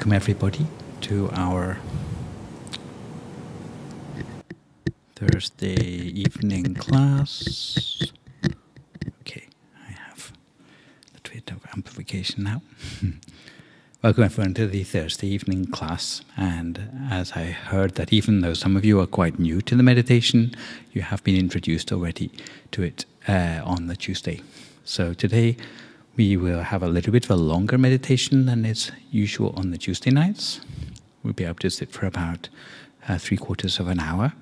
Welcome everybody to our Thursday evening class. Okay, I have a little bit of amplification now. Welcome everyone to the Thursday evening class. And as I heard that even though some of you are quite new to the meditation, you have been introduced already to it on the Tuesday. So today we will have a little bit of a longer meditation than is usual on the Tuesday nights. We'll be able to sit for about 3/4 of an hour.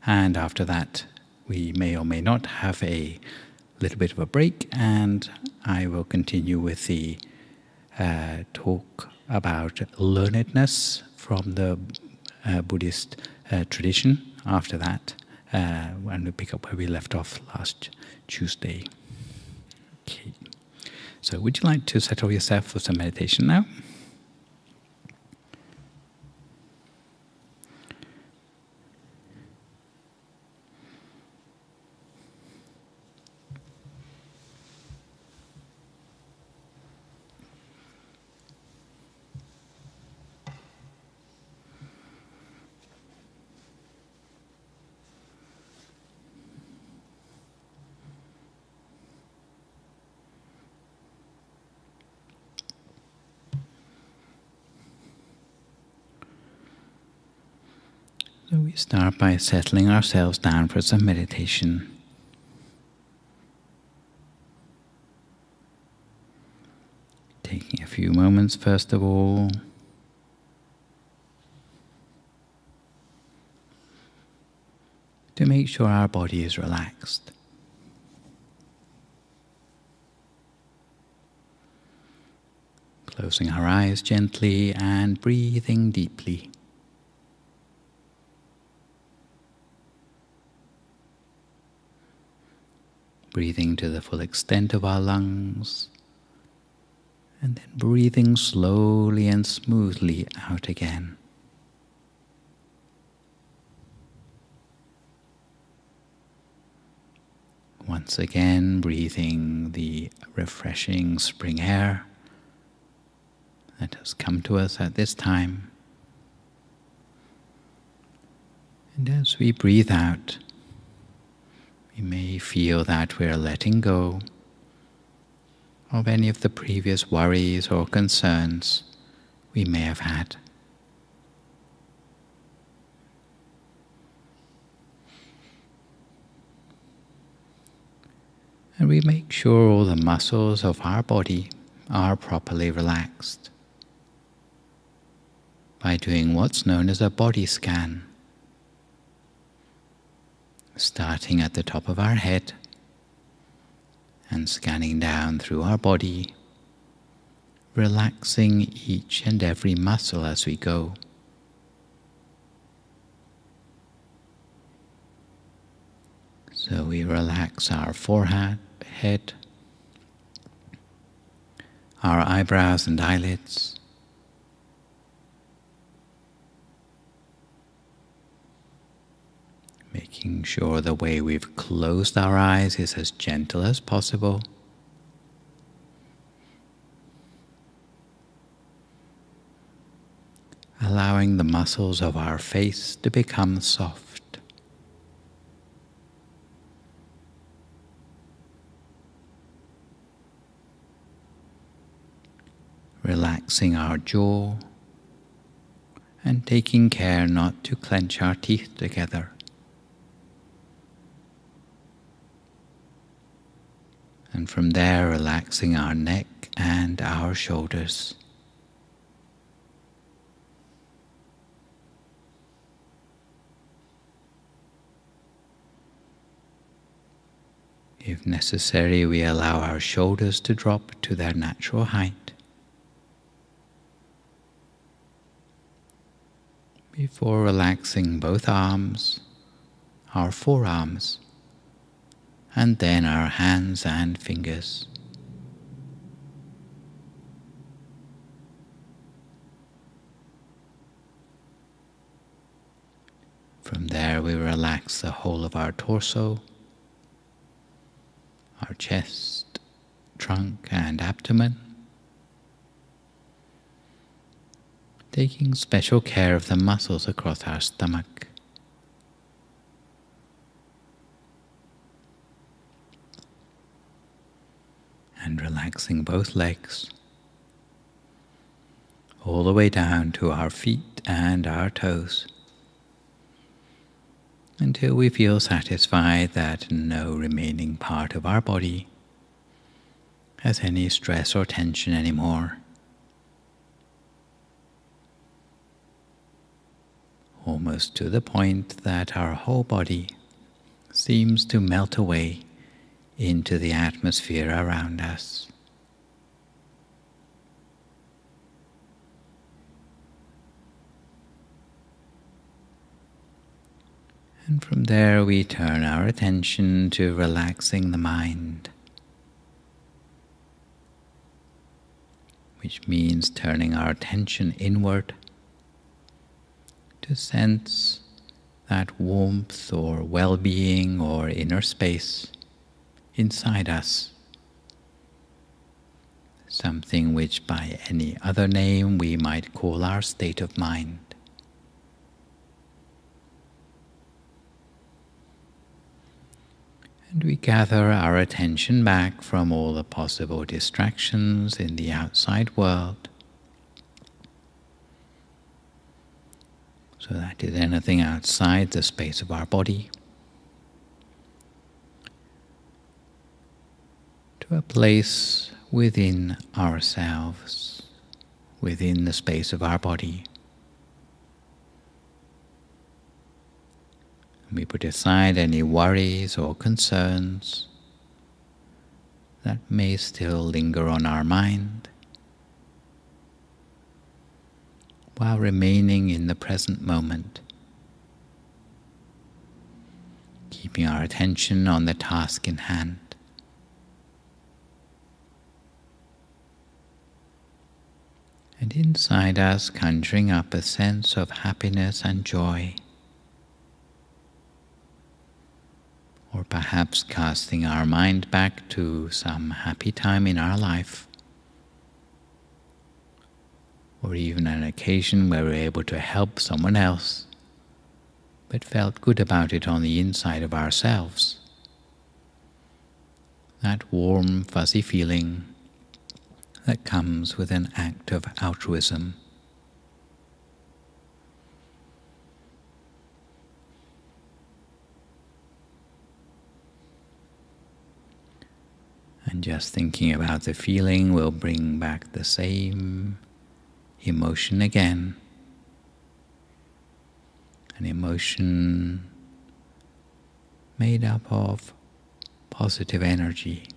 And after that, we may or may not have a little bit of a break, and I will continue with the talk about learnedness from the Buddhist tradition after that, and we'll pick up where we left off last Tuesday. Okay. So would you like to settle yourself for some meditation now? So we start by settling ourselves down for some meditation. Taking a few moments first of all to make sure our body is relaxed. Closing our eyes gently and breathing deeply. Breathing to the full extent of our lungs, and then breathing slowly and smoothly out again. Once again, breathing the refreshing spring air that has come to us at this time. And as we breathe out, we may feel that we're letting go of any of the previous worries or concerns we may have had. And we make sure all the muscles of our body are properly relaxed by doing what's known as a body scan. Starting at the top of our head and scanning down through our body, relaxing each and every muscle as we go. So we relax our forehead, head, our eyebrows and eyelids, making sure the way we've closed our eyes is as gentle as possible. Allowing the muscles of our face to become soft. Relaxing our jaw and taking care not to clench our teeth together. And from there, relaxing our neck and our shoulders. If necessary, we allow our shoulders to drop to their natural height. Before relaxing both arms, our forearms, and then our hands and fingers. From there we relax the whole of our torso, our chest, trunk and abdomen. taking special care of the muscles across our stomach. And relaxing both legs, all the way down to our feet and our toes, until we feel satisfied that no remaining part of our body has any stress or tension anymore. Almost to the point that our whole body seems to melt away into the atmosphere around us. And from there we turn our attention to relaxing the mind, which means turning our attention inward to sense that warmth or well-being or inner space inside us, something which by any other name we might call our state of mind. And we gather our attention back from all the possible distractions in the outside world, so that is anything outside the space of our body, to a place within ourselves, within the space of our body. We put aside any worries or concerns that may still linger on our mind, while remaining in the present moment, keeping our attention on the task in hand. And inside us, conjuring up a sense of happiness and joy, or perhaps casting our mind back to some happy time in our life, or even an occasion where we were able to help someone else, but felt good about it on the inside of ourselves. That warm, fuzzy feeling that comes with an act of altruism. And just thinking about the feeling will bring back the same emotion again. An emotion made up of positive energy.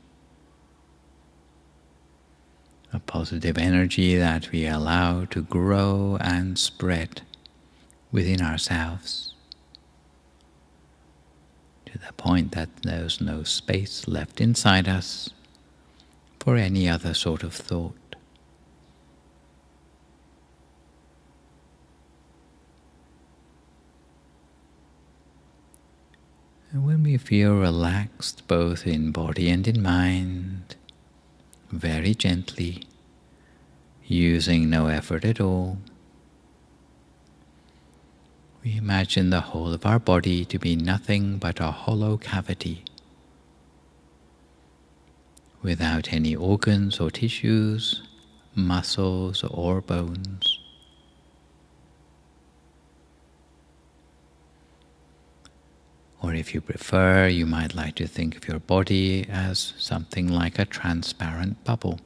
A positive energy that we allow to grow and spread within ourselves, to the point that there's no space left inside us for any other sort of thought. And when we feel relaxed both in body and in mind, very gently, using no effort at all, we imagine the whole of our body to be nothing but a hollow cavity, without any organs or tissues, muscles or bones. Or if you prefer, you might like to think of your body as something like a transparent bubble,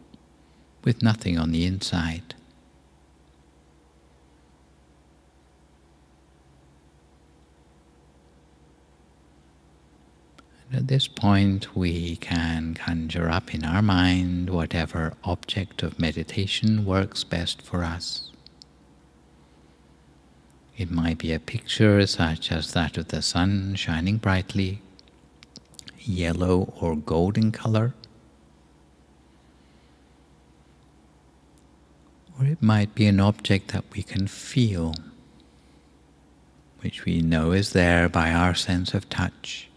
with nothing on the inside. And at this point, we can conjure up in our mind whatever object of meditation works best for us. It might be a picture such as that of the sun shining brightly, yellow or golden color. Or it might be an object that we can feel, which we know is there by our sense of touch.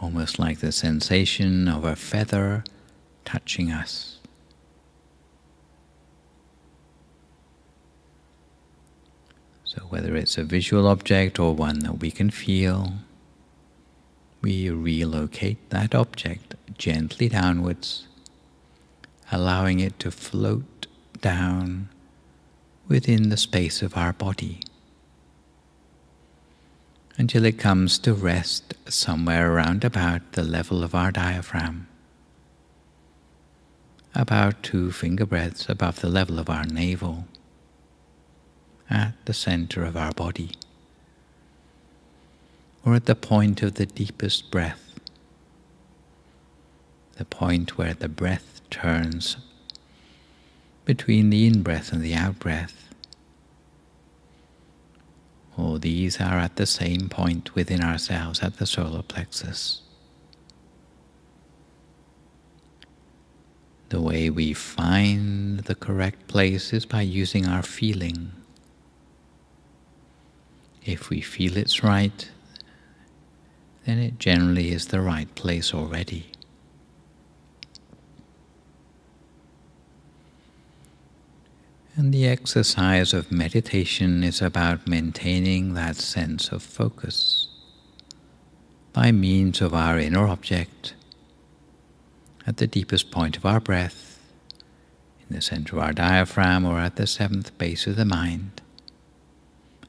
Almost like the sensation of a feather touching us. Whether it's a visual object or one that we can feel, we relocate that object gently downwards, allowing it to float down within the space of our body until it comes to rest somewhere around about the level of our diaphragm, about 2 finger breadths above the level of our navel, at the center of our body, or at the point of the deepest breath, the point where the breath turns between the in-breath and the out-breath. All these are at the same point within ourselves, at the solar plexus. The way we find the correct place is by using our feeling. If we feel it's right, then it generally is the right place already. And the exercise of meditation is about maintaining that sense of focus by means of our inner object at the deepest point of our breath, in the center of our diaphragm, or at the 7th base of the mind,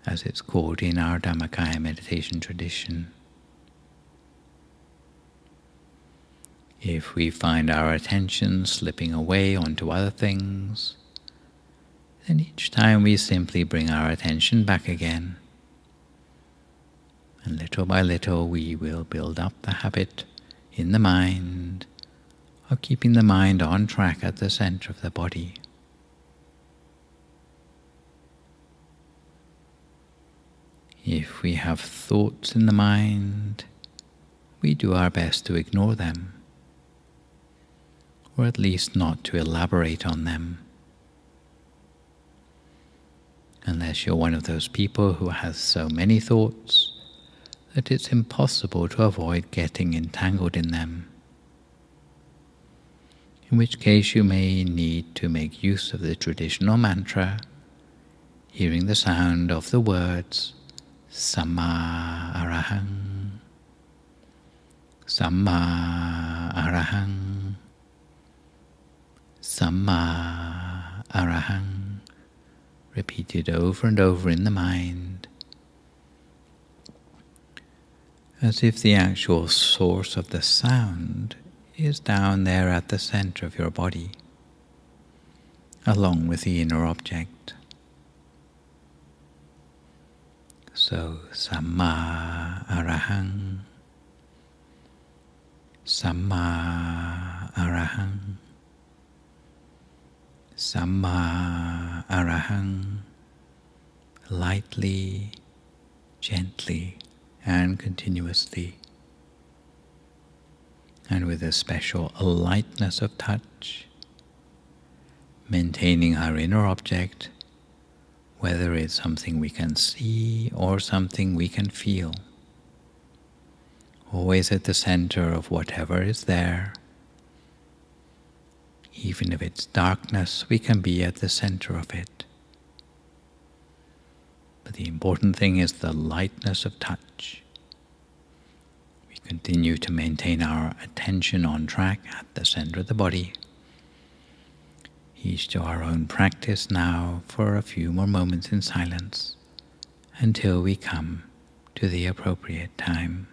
as it's called in our Dhammakaya meditation tradition. If we find our attention slipping away onto other things, then each time we simply bring our attention back again. And little by little we will build up the habit in the mind of keeping the mind on track at the center of the body. If we have thoughts in the mind, we do our best to ignore them, or at least not to elaborate on them. Unless you're one of those people who has so many thoughts that it's impossible to avoid getting entangled in them, in which case you may need to make use of the traditional mantra, hearing the sound of the words Samma Arahang, Samma Arahang, Samma Arahang, repeated over and over in the mind, as if the actual source of the sound is down there at the center of your body, along with the inner object. So, Samma Arahang, Samma Arahang, Samma Arahang, lightly, gently, and continuously, and with a special lightness of touch, maintaining our inner object, whether it's something we can see or something we can feel, always at the center of whatever is there. Even if it's darkness, we can be at the center of it. But the important thing is the lightness of touch. We continue to maintain our attention on track at the center of the body. Each to our own practice now for a few more moments in silence until we come to the appropriate time.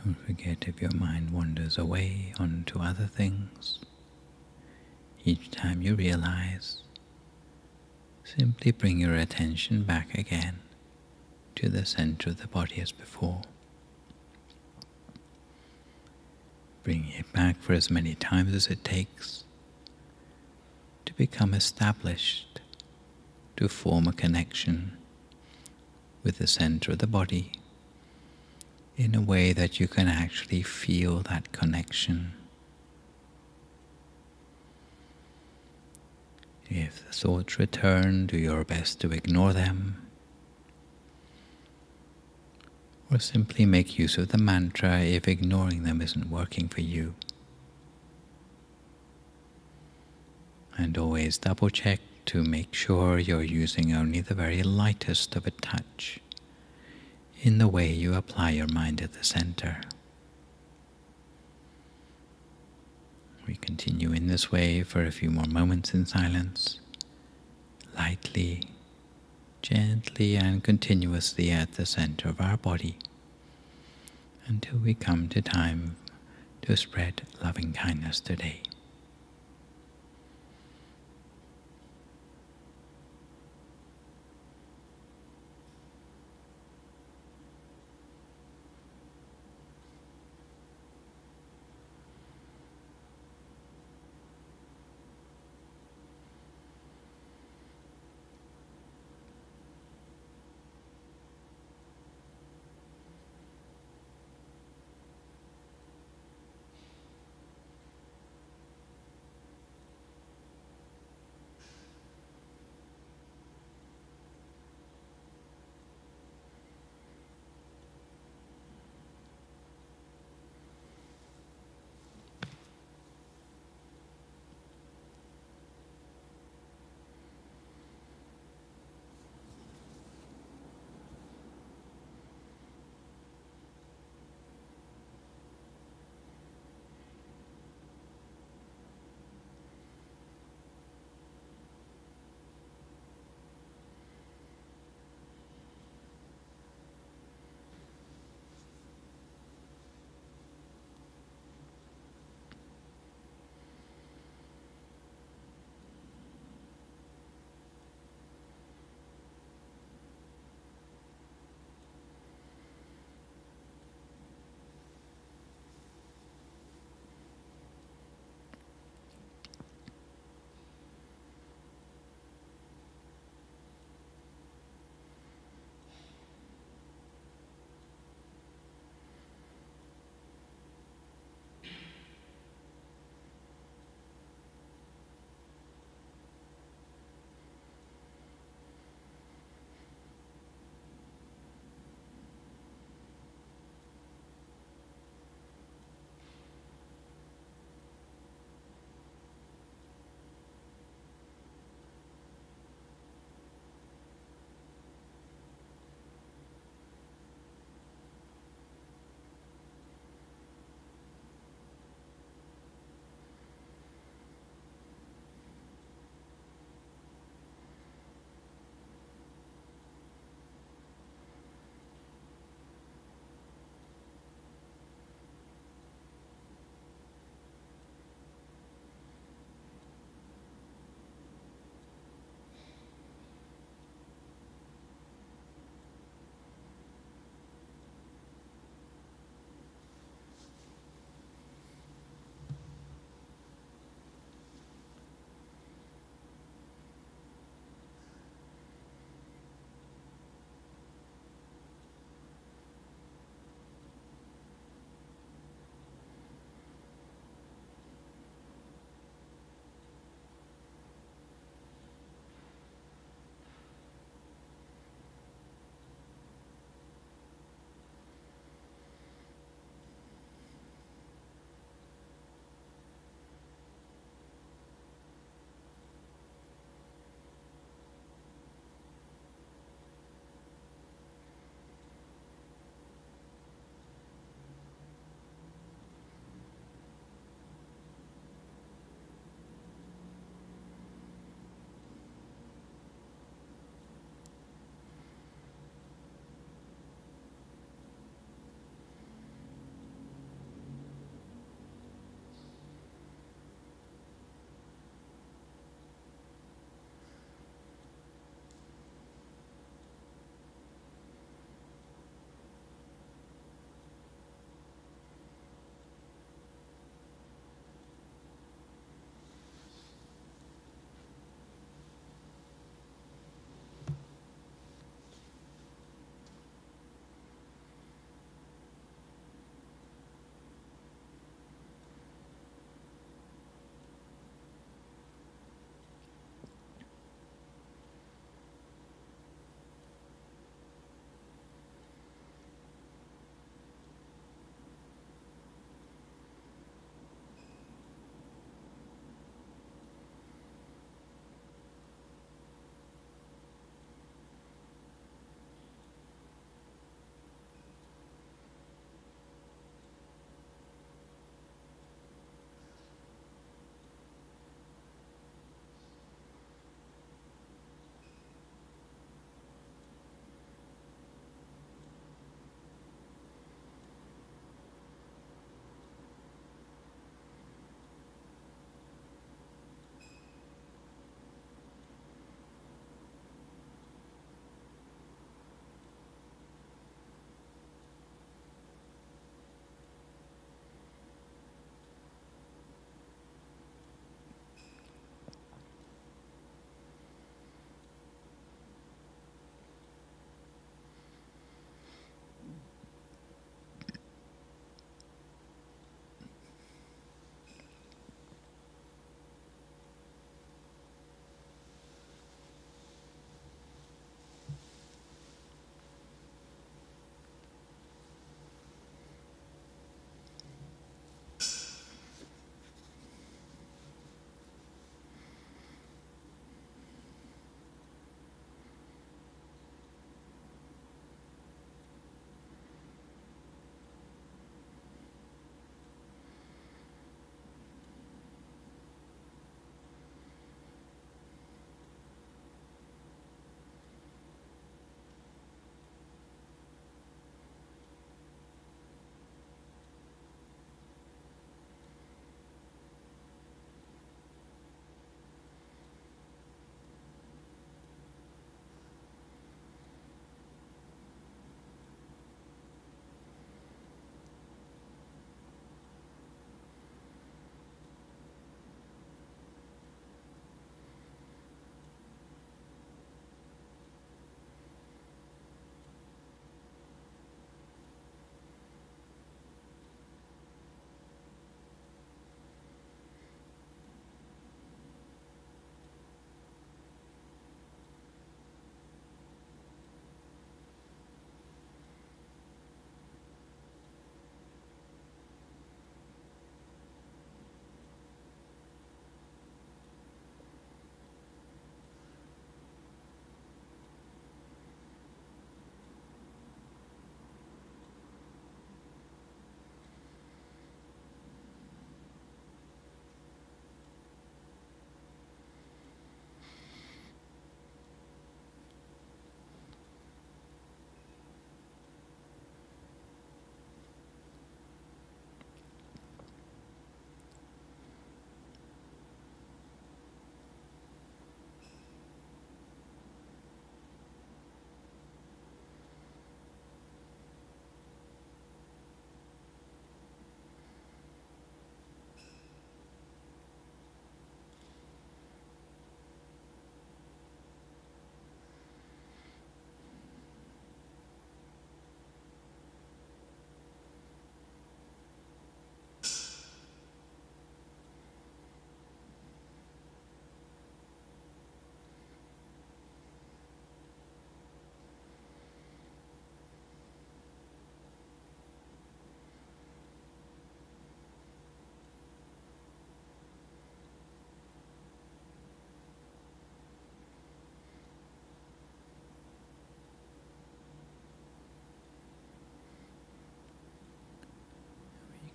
Don't forget if your mind wanders away onto other things. Each time you realize, simply bring your attention back again to the center of the body as before. Bring it back for as many times as it takes to become established, to form a connection with the center of the body in a way that you can actually feel that connection. If the thoughts return, do your best to ignore them, or simply make use of the mantra if ignoring them isn't working for you. And always double check to make sure you're using only the very lightest of a touch in the way you apply your mind at the center. We continue in this way for a few more moments in silence, lightly, gently and continuously at the center of our body, until we come to time to spread loving kindness today.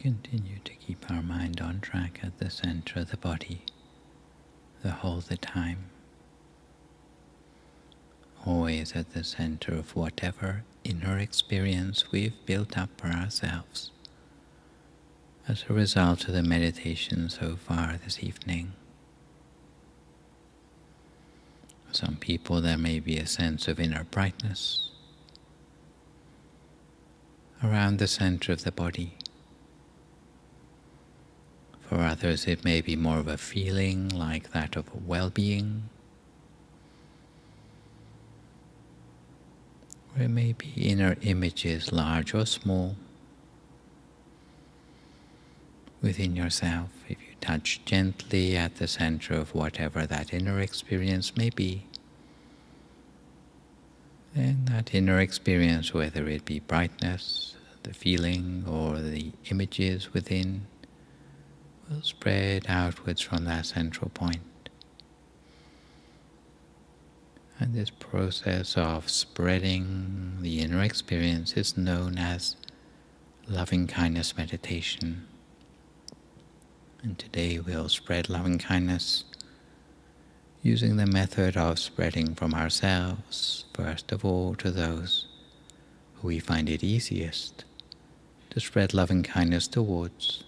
Continue to keep our mind on track at the center of the body the whole the time, always at the center of whatever inner experience we've built up for ourselves as a result of the meditation so far this evening. For some people there may be a sense of inner brightness around the center of the body. For others it may be more of a feeling like that of well-being, or it may be inner images, large or small, within yourself. If you touch gently at the center of whatever that inner experience may be, then that inner experience, whether it be brightness, the feeling, or the images within, will spread outwards from that central point. And this process of spreading the inner experience is known as loving-kindness meditation. And today we'll spread loving-kindness using the method of spreading from ourselves, first of all, to those who we find it easiest to spread loving-kindness towards,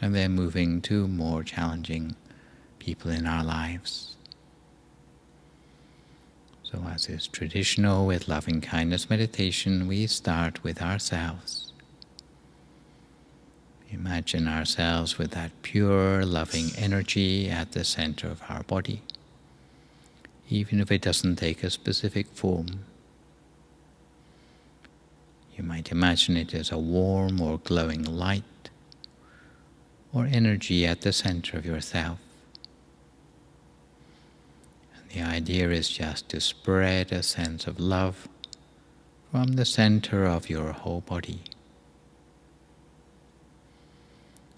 and then moving to more challenging people in our lives. So as is traditional with loving-kindness meditation, we start with ourselves. Imagine ourselves with that pure, loving energy at the center of our body, even if it doesn't take a specific form. You might imagine it as a warm or glowing light or energy at the center of yourself. And the idea is just to spread a sense of love from the center of your whole body.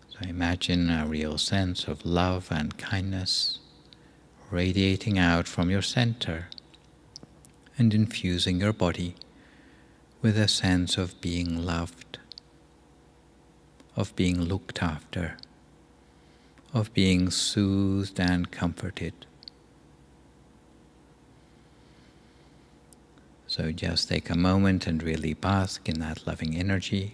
So imagine a real sense of love and kindness radiating out from your center and infusing your body with a sense of being loved, of being looked after, of being soothed and comforted. So just take a moment and really bask in that loving energy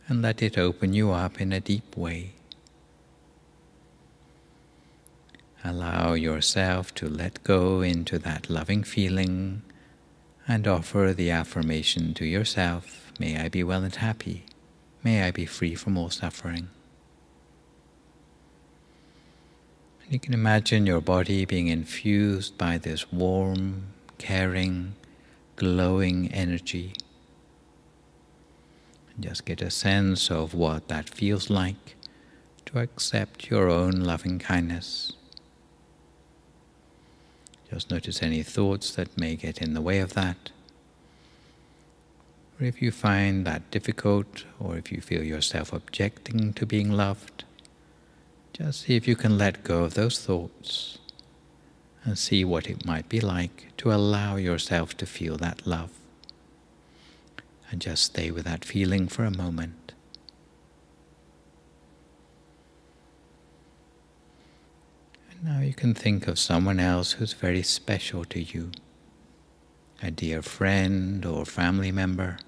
and let it open you up in a deep way. Allow yourself to let go into that loving feeling and offer the affirmation to yourself, may I be well and happy, may I be free from all suffering. And you can imagine your body being infused by this warm, caring, glowing energy. And just get a sense of what that feels like to accept your own loving kindness. Just notice any thoughts that may get in the way of that. Or if you find that difficult, or if you feel yourself objecting to being loved, just see if you can let go of those thoughts and see what it might be like to allow yourself to feel that love. And just stay with that feeling for a moment. Now you can think of someone else who's very special to you, a dear friend or family member.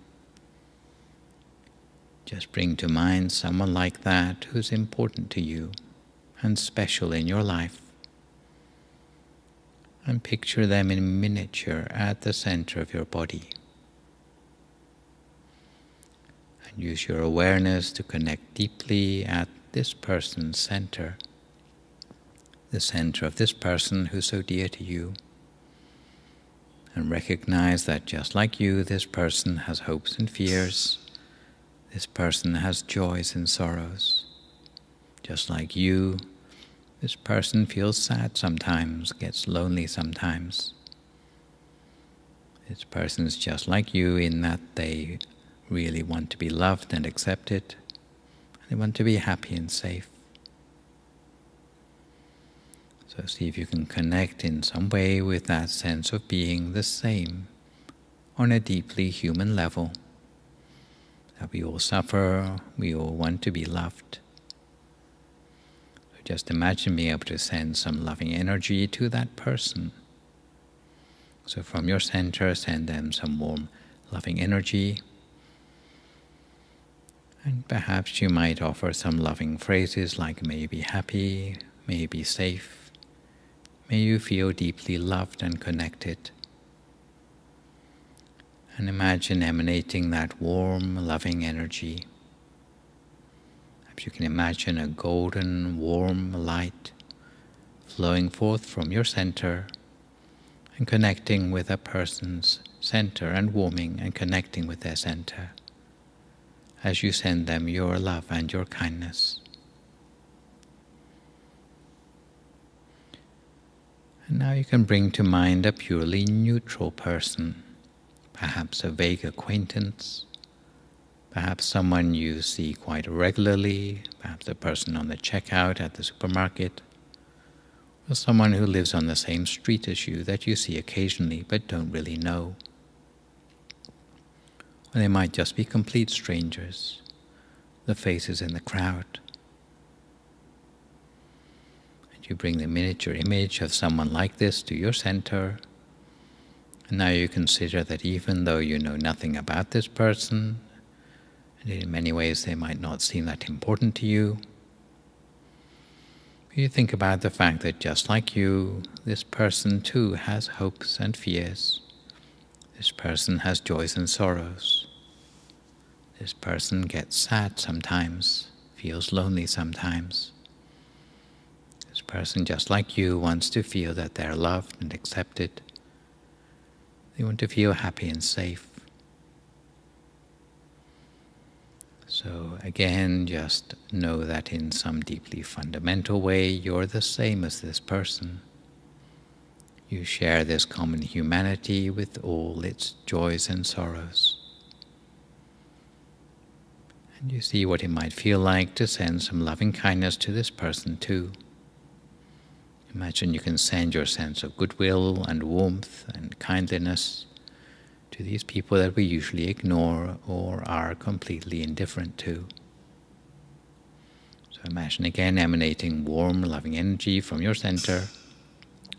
Just bring to mind someone like that who's important to you and special in your life. And picture them in miniature at the center of your body. And use your awareness to connect deeply at this person's center. The center of this person who's so dear to you, and recognize that just like you, this person has hopes and fears, this person has joys and sorrows. Just like you, this person feels sad sometimes, gets lonely sometimes. This person is just like you in that they really want to be loved and accepted, and they want to be happy and safe. So see if you can connect in some way with that sense of being the same on a deeply human level, that we all suffer, we all want to be loved. So just imagine being able to send some loving energy to that person. So from your center, send them some warm, loving energy. And perhaps you might offer some loving phrases like, may you be happy, may you be safe, may you feel deeply loved and connected. And imagine emanating that warm, loving energy. Perhaps you can imagine a golden, warm light flowing forth from your center and connecting with a person's center and warming and connecting with their center as you send them your love and your kindness. And now you can bring to mind a purely neutral person, perhaps a vague acquaintance, perhaps someone you see quite regularly, perhaps a person on the checkout at the supermarket, or someone who lives on the same street as you that you see occasionally but don't really know. Or they might just be complete strangers, the faces in the crowd. And you bring the miniature image of someone like this to your center. And now you consider that even though you know nothing about this person, and in many ways they might not seem that important to you, you think about the fact that just like you, this person too has hopes and fears. This person has joys and sorrows. This person gets sad sometimes, feels lonely sometimes. This person, just like you, wants to feel that they're loved and accepted. They want to feel happy and safe. So again, just know that in some deeply fundamental way, you're the same as this person. You share this common humanity with all its joys and sorrows. And you see what it might feel like to send some loving kindness to this person too. Imagine you can send your sense of goodwill and warmth and kindliness to these people that we usually ignore or are completely indifferent to. So imagine again emanating warm, loving energy from your center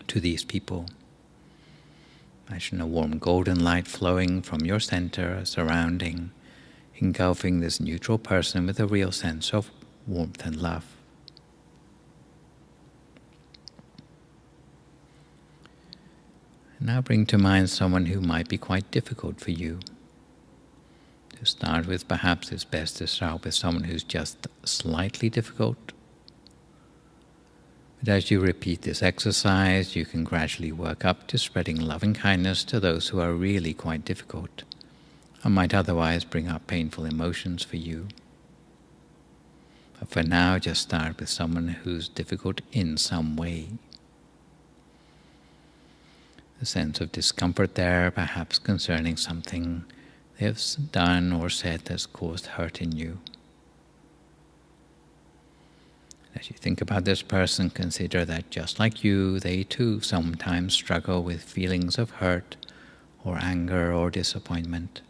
to these people. Imagine a warm golden light flowing from your center, surrounding, engulfing this neutral person with a real sense of warmth and love. Now bring to mind someone who might be quite difficult for you. To start with, perhaps it's best to start with someone who's just slightly difficult. But as you repeat this exercise, you can gradually work up to spreading loving kindness to those who are really quite difficult, and might otherwise bring up painful emotions for you. But for now, just start with someone who's difficult in some way. The sense of discomfort there, perhaps concerning something they have done or said that's caused hurt in you. As you think about this person, consider that just like you, they too sometimes struggle with feelings of hurt or anger or disappointment.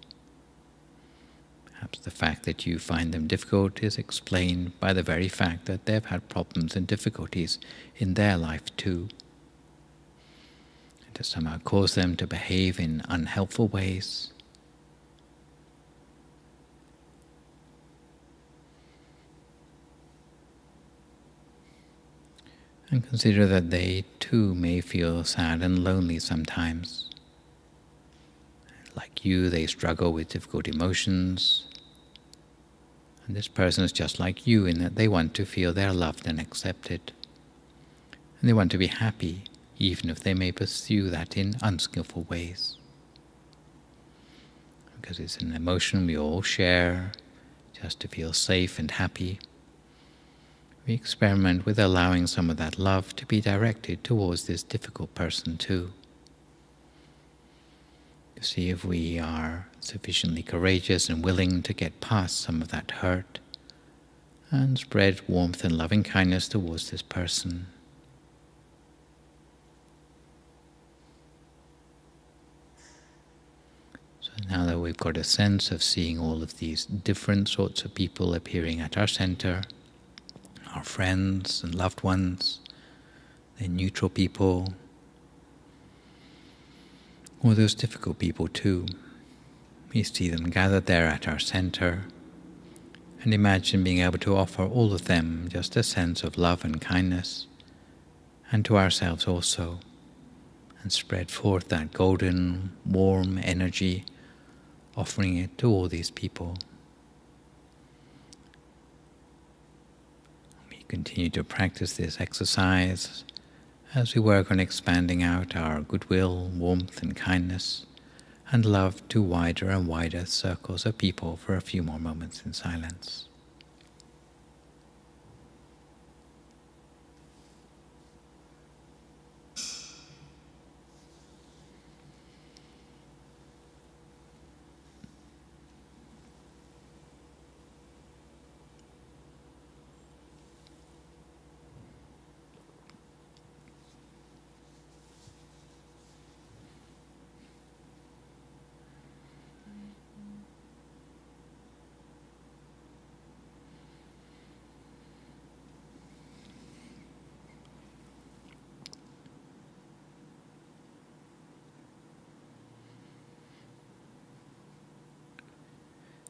Perhaps the fact that you find them difficult is explained by the very fact that they've had problems and difficulties in their life too. To somehow cause them to behave in unhelpful ways. And consider that they too may feel sad and lonely sometimes. Like you, they struggle with difficult emotions. And this person is just like you in that they want to feel they're loved and accepted. And they want to be happy, even if they may pursue that in unskillful ways. Because it's an emotion we all share, just to feel safe and happy. We experiment with allowing some of that love to be directed towards this difficult person too. To see if we are sufficiently courageous and willing to get past some of that hurt and spread warmth and loving kindness towards this person. Now that we've got a sense of seeing all of these different sorts of people appearing at our center, our friends and loved ones, the neutral people, or those difficult people too, we see them gathered there at our center, and imagine being able to offer all of them just a sense of love and kindness, and to ourselves also, and spread forth that golden, warm energy, offering it to all these people. We continue to practice this exercise as we work on expanding out our goodwill, warmth and kindness, and love to wider and wider circles of people for a few more moments in silence.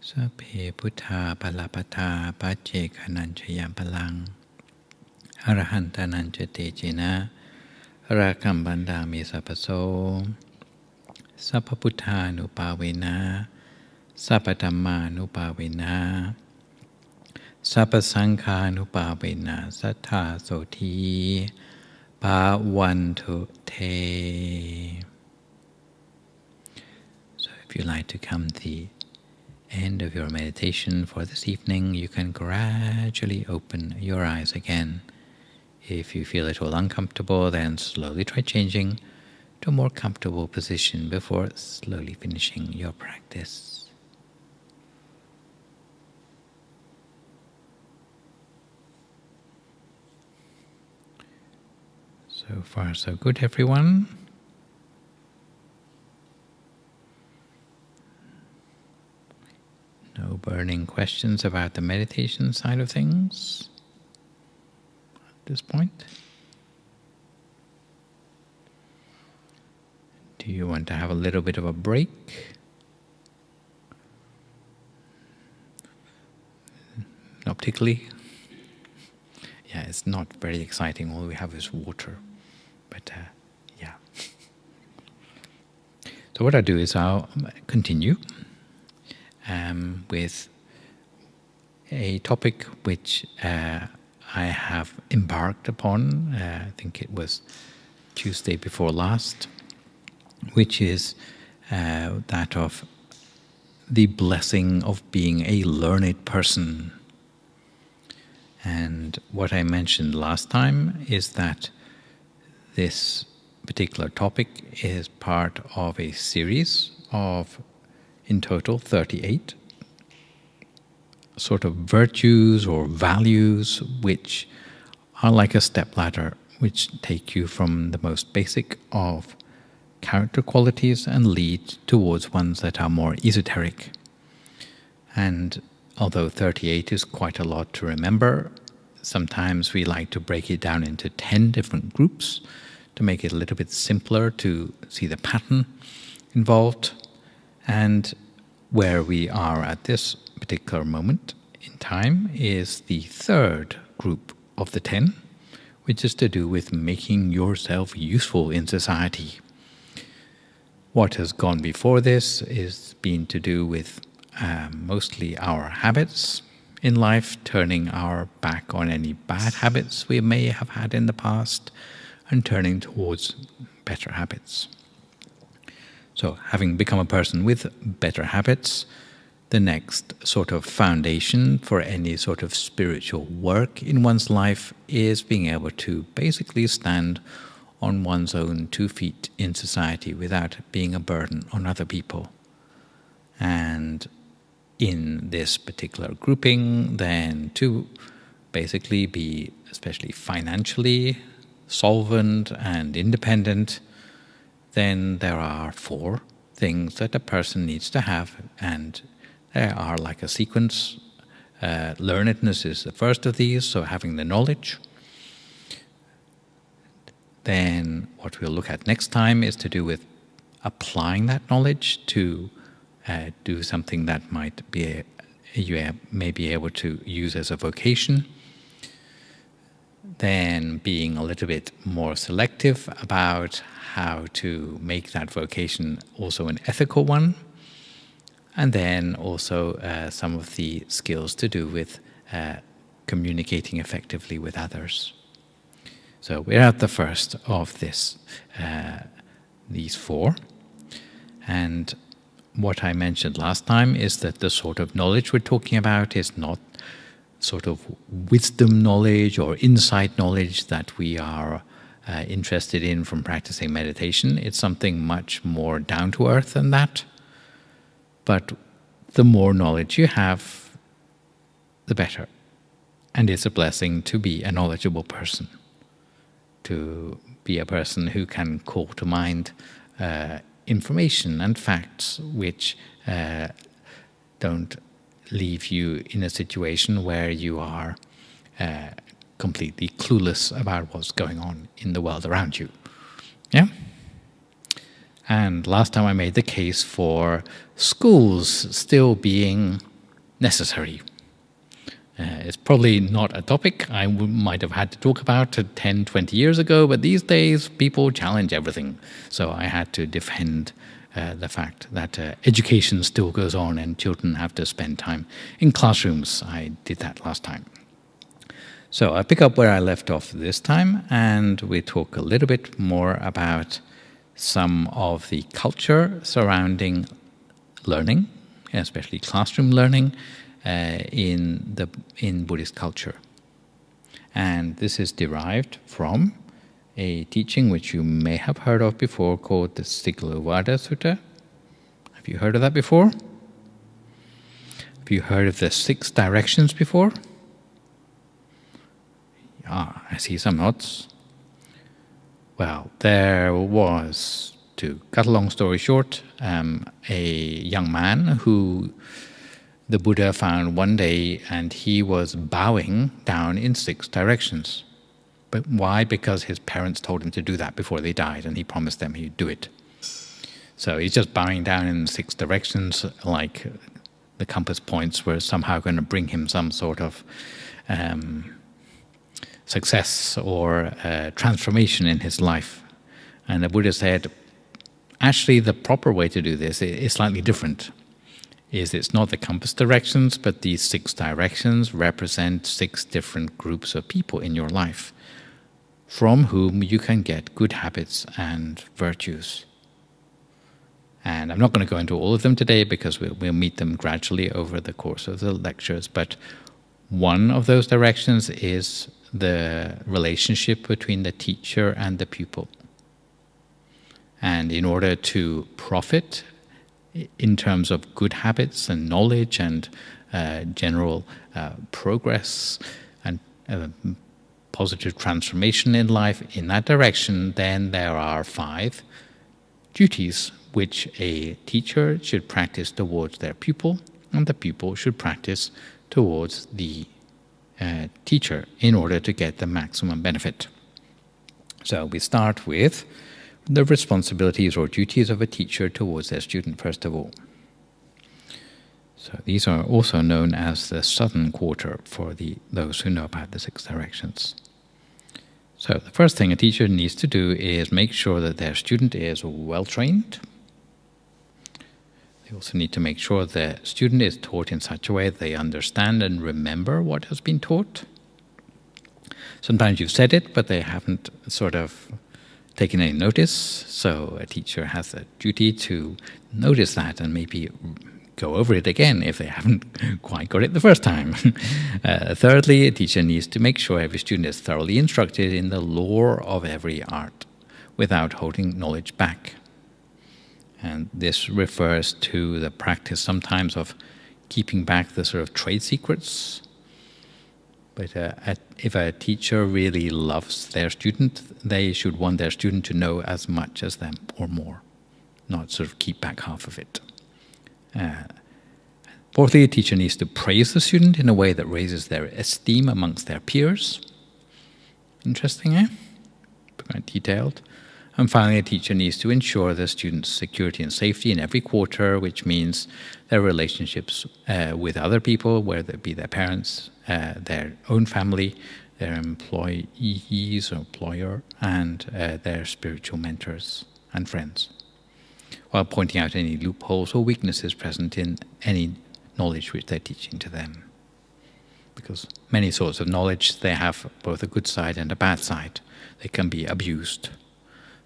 Sabbe Buddha Palapata Pace Kananchayam Palang Arahantanancha Tejina Rakam Bandami Sapaso Sapaputta Nupavena Sapadhamma Nupavena Sapasangha Nupavena Sattha Soti Bhavantu Te. So if you like to come to the end of your meditation for this evening, you can gradually open your eyes again. If you feel at all uncomfortable, then slowly try changing to a more comfortable position before slowly finishing your practice. So far, so good, everyone. No burning questions about the meditation side of things at this point. Do you want to have a little bit of a break? Not particularly. Yeah, it's not very exciting. All we have is water. But yeah. So what I'll do is I'll continue with a topic which I have embarked upon, I think it was Tuesday before last, which is that of the blessing of being a learned person. And what I mentioned last time is that this particular topic is part of a series of, in total, 38 sort of virtues or values which are like a stepladder, which take you from the most basic of character qualities and lead towards ones that are more esoteric. And although 38 is quite a lot to remember, sometimes we like to break it down into 10 different groups to make it a little bit simpler to see the pattern involved. And where we are at this particular moment in time is the third group of the 10, which is to do with making yourself useful in society. What has gone before this is been to do with mostly our habits in life, turning our back on any bad habits we may have had in the past and turning towards better habits. So, having become a person with better habits, the next sort of foundation for any sort of spiritual work in one's life is being able to basically stand on one's own 2 feet in society without being a burden on other people. And in this particular grouping, then to basically be especially financially solvent and independent, then there are 4 things that a person needs to have, and there are like a sequence. Learnedness is the first of these, so having the knowledge. Then what we'll look at next time is to do with applying that knowledge to do something that might be you may be able to use as a vocation. Then being a little bit more selective about how to make that vocation also an ethical one. And then also some of the skills to do with communicating effectively with others. So we're at the first of these four. And what I mentioned last time is that the sort of knowledge we're talking about is not sort of wisdom knowledge or insight knowledge that we are interested in from practicing meditation. It's something much more down to earth than that. But the more knowledge you have, the better. And it's a blessing to be a knowledgeable person, to be a person who can call to mind information and facts which don't leave you in a situation where you are completely clueless about what's going on in the world around you. Yeah? And last time I made the case for schools still being necessary. It's probably not a topic I might have had to talk about 10, 20 years ago, but these days people challenge everything. So I had to defend the fact that education still goes on and children have to spend time in classrooms. I did that last time. So I pick up where I left off this time, and we talk a little bit more about some of the culture surrounding learning, especially classroom learning, in Buddhist culture. And this is derived from a teaching which you may have heard of before called the Sigalovada Sutta. Have you heard of that before? Have you heard of the 6 directions before? Ah, I see some nods. Well, there was, to cut a long story short, a young man who the Buddha found one day, and he was bowing down in 6 directions. But why? Because his parents told him to do that before they died, and he promised them he'd do it. So he's just bowing down in 6 directions, like the compass points were somehow going to bring him some sort of success or transformation in his life. And the Buddha said, actually the proper way to do this is slightly different. It's not the compass directions, but these 6 directions represent 6 different groups of people in your life, from whom you can get good habits and virtues. And I'm not going to go into all of them today because we'll meet them gradually over the course of the lectures, but one of those directions is the relationship between the teacher and the pupil. And in order to profit in terms of good habits and knowledge and general progress and positive transformation in life in that direction, then there are 5 duties which a teacher should practice towards their pupil, and the pupil should practice towards the teacher in order to get the maximum benefit. So we start with the responsibilities or duties of a teacher towards their student, first of all. So these are also known as the southern quarter for those who know about the 6 directions. So the first thing a teacher needs to do is make sure that their student is well trained. They also need to make sure the student is taught in such a way that they understand and remember what has been taught. Sometimes you've said it, but they haven't sort of taken any notice, so a teacher has a duty to notice that and maybe go over it again if they haven't quite got it the first time. Thirdly, a teacher needs to make sure every student is thoroughly instructed in the lore of every art without holding knowledge back. And this refers to the practice sometimes of keeping back the sort of trade secrets. But if a teacher really loves their student, they should want their student to know as much as them or more. not sort of keep back half of it. Fourthly, a teacher needs to praise the student in a way that raises their esteem amongst their peers. Interesting, eh? Quite detailed. And finally, a teacher needs to ensure the student's security and safety in every quarter, which means their relationships with other people, whether it be their parents, their own family, their employees or employer, and their spiritual mentors and friends, while pointing out any loopholes or weaknesses present in any knowledge which they're teaching to them. Because many sorts of knowledge, they have both a good side and a bad side. They can be abused.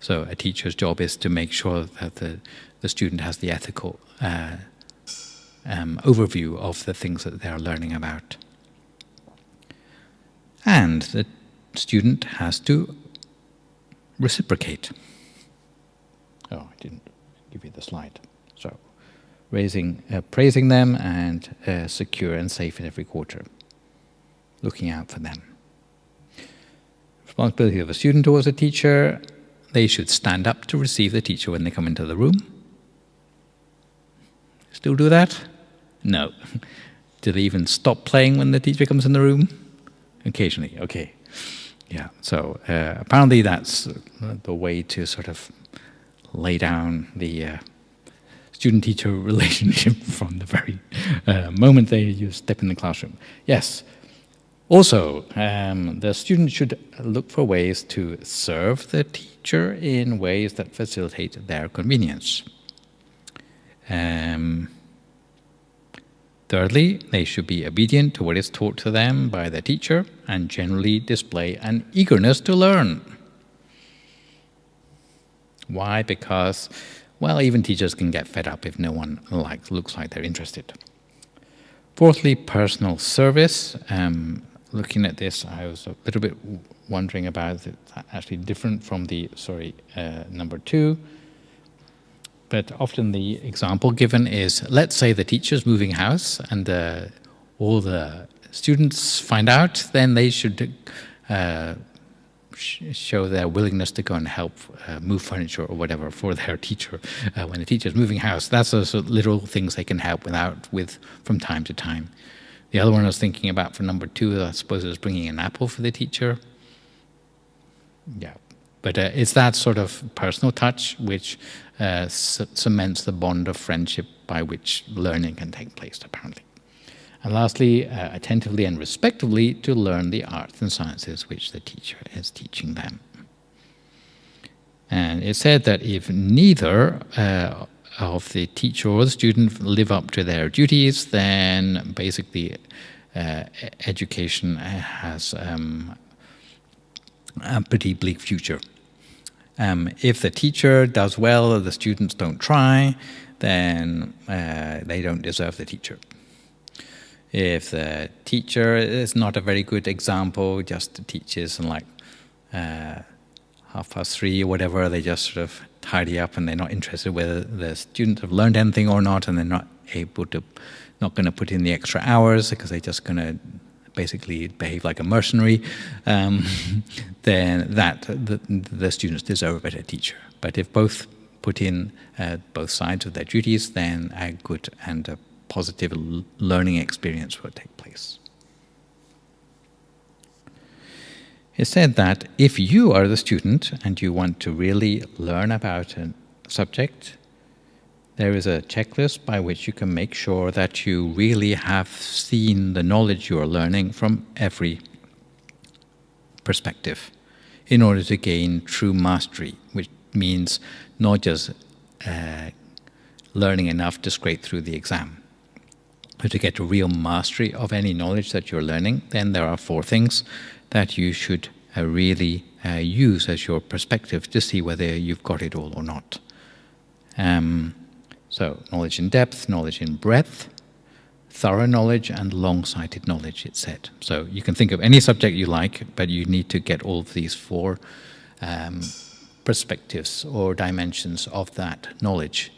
So a teacher's job is to make sure that the student has the ethical overview of the things that they are learning about. And the student has to reciprocate. Oh, I didn't give you the slide. So, praising them and secure and safe in every quarter. Looking out for them. Responsibility of a student towards a teacher. They should stand up to receive the teacher when they come into the room. Still do that? No. Do they even stop playing when the teacher comes in the room? Occasionally, okay. Yeah, so apparently that's the way to sort of lay down the student-teacher relationship from the very moment you step in the classroom. Yes. Also, the student should look for ways to serve the teacher in ways that facilitate their convenience. Thirdly, they should be obedient to what is taught to them by the teacher and generally display an eagerness to learn. Why? Because, well, even teachers can get fed up if no one looks like they're interested. Fourthly, personal service. Looking at this, I was a little bit wondering about it. Actually different from the, number 2. But often the example given is, let's say the teacher's moving house and all the students find out, then they should show their willingness to go and help move furniture or whatever for their teacher. When the teacher's moving house, that's the sort of little things they can help with from time to time. The other one I was thinking about for number 2, I suppose, is bringing an apple for the teacher. Yeah. But it's that sort of personal touch which cements the bond of friendship by which learning can take place, apparently. And lastly, attentively and respectively to learn the arts and sciences which the teacher is teaching them. And it said that if neither of the teacher or the student live up to their duties, then basically education has a pretty bleak future. If the teacher does well, the students don't try, then they don't deserve the teacher. If the teacher is not a very good example, just teaches in like 3:30 or whatever, they just sort of tidy up and they're not interested whether the students have learned anything or not, and they're not going to put in the extra hours because they're just going to basically behave like a mercenary, then the students deserve a better teacher. But if both put in both sides of their duties, then a good and a positive learning experience will take place. It said that if you are the student and you want to really learn about a subject, there is a checklist by which you can make sure that you really have seen the knowledge you are learning from every perspective in order to gain true mastery, which means not just learning enough to scrape through the exam. But to get a real mastery of any knowledge that you're learning, then there are 4 things that you should really use as your perspective to see whether you've got it all or not. So, knowledge in depth, knowledge in breadth, thorough knowledge, and long-sighted knowledge, it said. So you can think of any subject you like, but you need to get all of these 4 perspectives or dimensions of that knowledge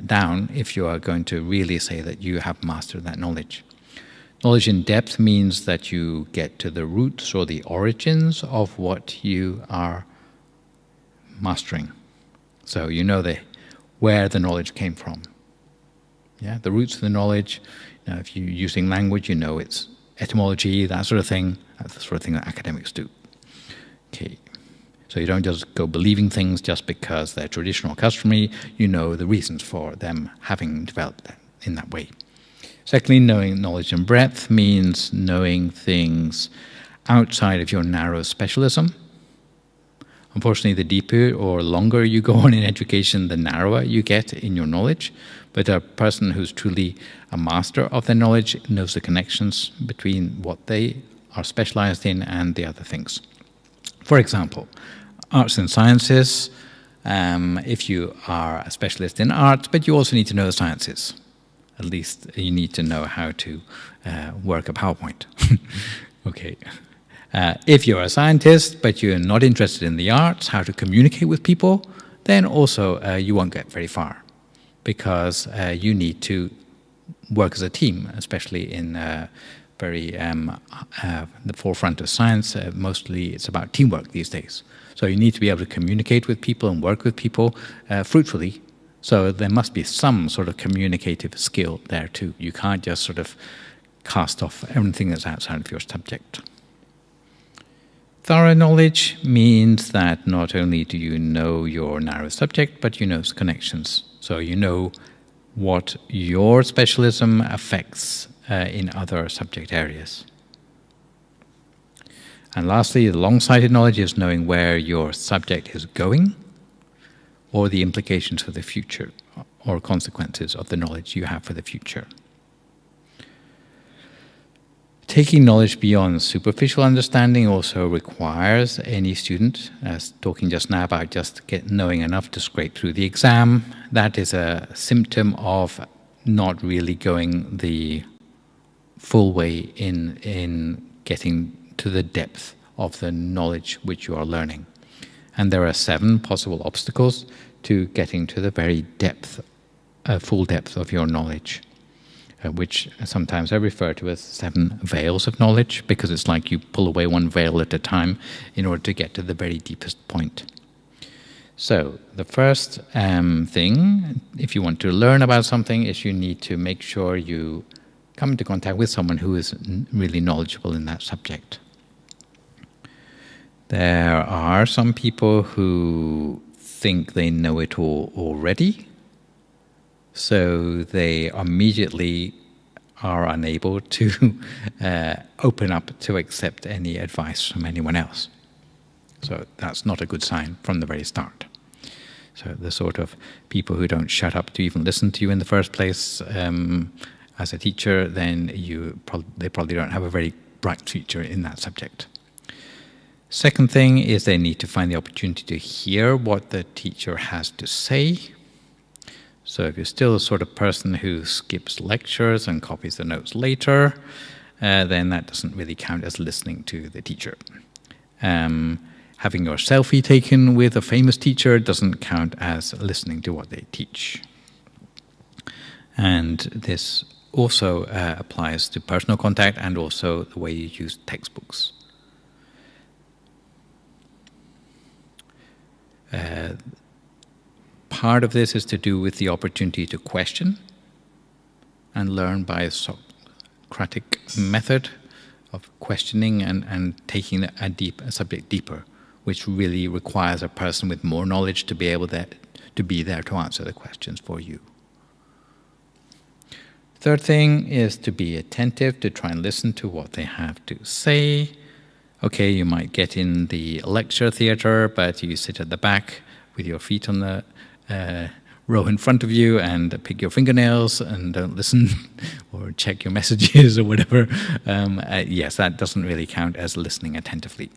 down if you are going to really say that you have mastered that knowledge. Knowledge in depth means that you get to the roots or the origins of what you are mastering. So you know where the knowledge came from. Yeah, the roots of the knowledge. If you're using language, you know its etymology, that sort of thing. That's the sort of thing that academics do. Okay, so you don't just go believing things just because they're traditional or customary. You know the reasons for them having developed in that way. Secondly, knowing knowledge and breadth means knowing things outside of your narrow specialism. Unfortunately, the deeper or longer you go on in education, the narrower you get in your knowledge. But a person who's truly a master of their knowledge knows the connections between what they are specialized in and the other things. For example, arts and sciences, if you are a specialist in arts, but you also need to know the sciences. At least you need to know how to work a PowerPoint. Okay. If you're a scientist, but you're not interested in the arts, how to communicate with people, then also you won't get very far, because you need to work as a team, especially in the forefront of science. Mostly it's about teamwork these days. So you need to be able to communicate with people and work with people fruitfully. So there must be some sort of communicative skill there too. You can't just sort of cast off everything that's outside of your subject. Thorough knowledge means that not only do you know your narrow subject, but you know its connections. So you know what your specialism affects in other subject areas. And lastly, the long-sighted knowledge is knowing where your subject is going, or the implications for the future, or consequences of the knowledge you have for the future. Taking knowledge beyond superficial understanding also requires any student, as talking just now about just knowing enough to scrape through the exam. That is a symptom of not really going the full way in getting to the depth of the knowledge which you are learning. And there are 7 possible obstacles to getting to the very depth, full depth of your knowledge, which sometimes I refer to as 7 veils of knowledge, because it's like you pull away one veil at a time in order to get to the very deepest point. So the first thing, if you want to learn about something, is you need to make sure you come into contact with someone who is really knowledgeable in that subject. There are some people who think they know it all already, so they immediately are unable to open up to accept any advice from anyone else. So that's not a good sign from the very start. So the sort of people who don't shut up to even listen to you in the first place as a teacher, then they probably don't have a very bright future in that subject. Second thing is they need to find the opportunity to hear what the teacher has to say. So if you're still the sort of person who skips lectures and copies the notes later, then that doesn't really count as listening to the teacher. Having your selfie taken with a famous teacher doesn't count as listening to what they teach. And this also applies to personal contact and also the way you use textbooks. Part of this is to do with the opportunity to question and learn by a Socratic method of questioning and taking a subject deeper, which really requires a person with more knowledge to be able to be there to answer the questions for you. Third thing is to be attentive, to try and listen to what they have to say. Okay, you might get in the lecture theatre, but you sit at the back with your feet on the row in front of you and pick your fingernails and don't listen or check your messages or whatever. Yes, that doesn't really count as listening attentively.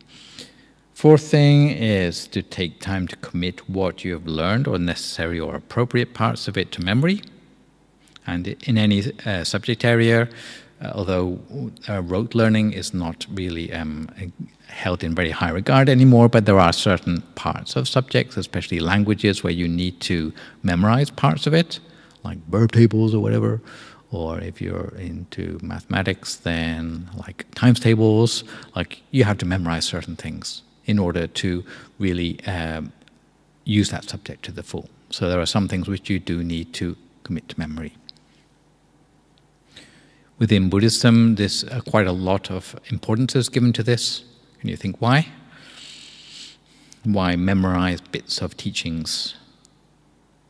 Fourth thing is to take time to commit what you have learned or necessary or appropriate parts of it to memory. And in any subject area, although rote learning is not really held in very high regard anymore, but there are certain parts of subjects, especially languages, where you need to memorize parts of it, like verb tables or whatever. Or if you're into mathematics, then like times tables, like you have to memorize certain things in order to really use that subject to the full. So there are some things which you do need to commit to memory. Within Buddhism, there's quite a lot of importance is given to this. Can you think why? Why memorize bits of teachings?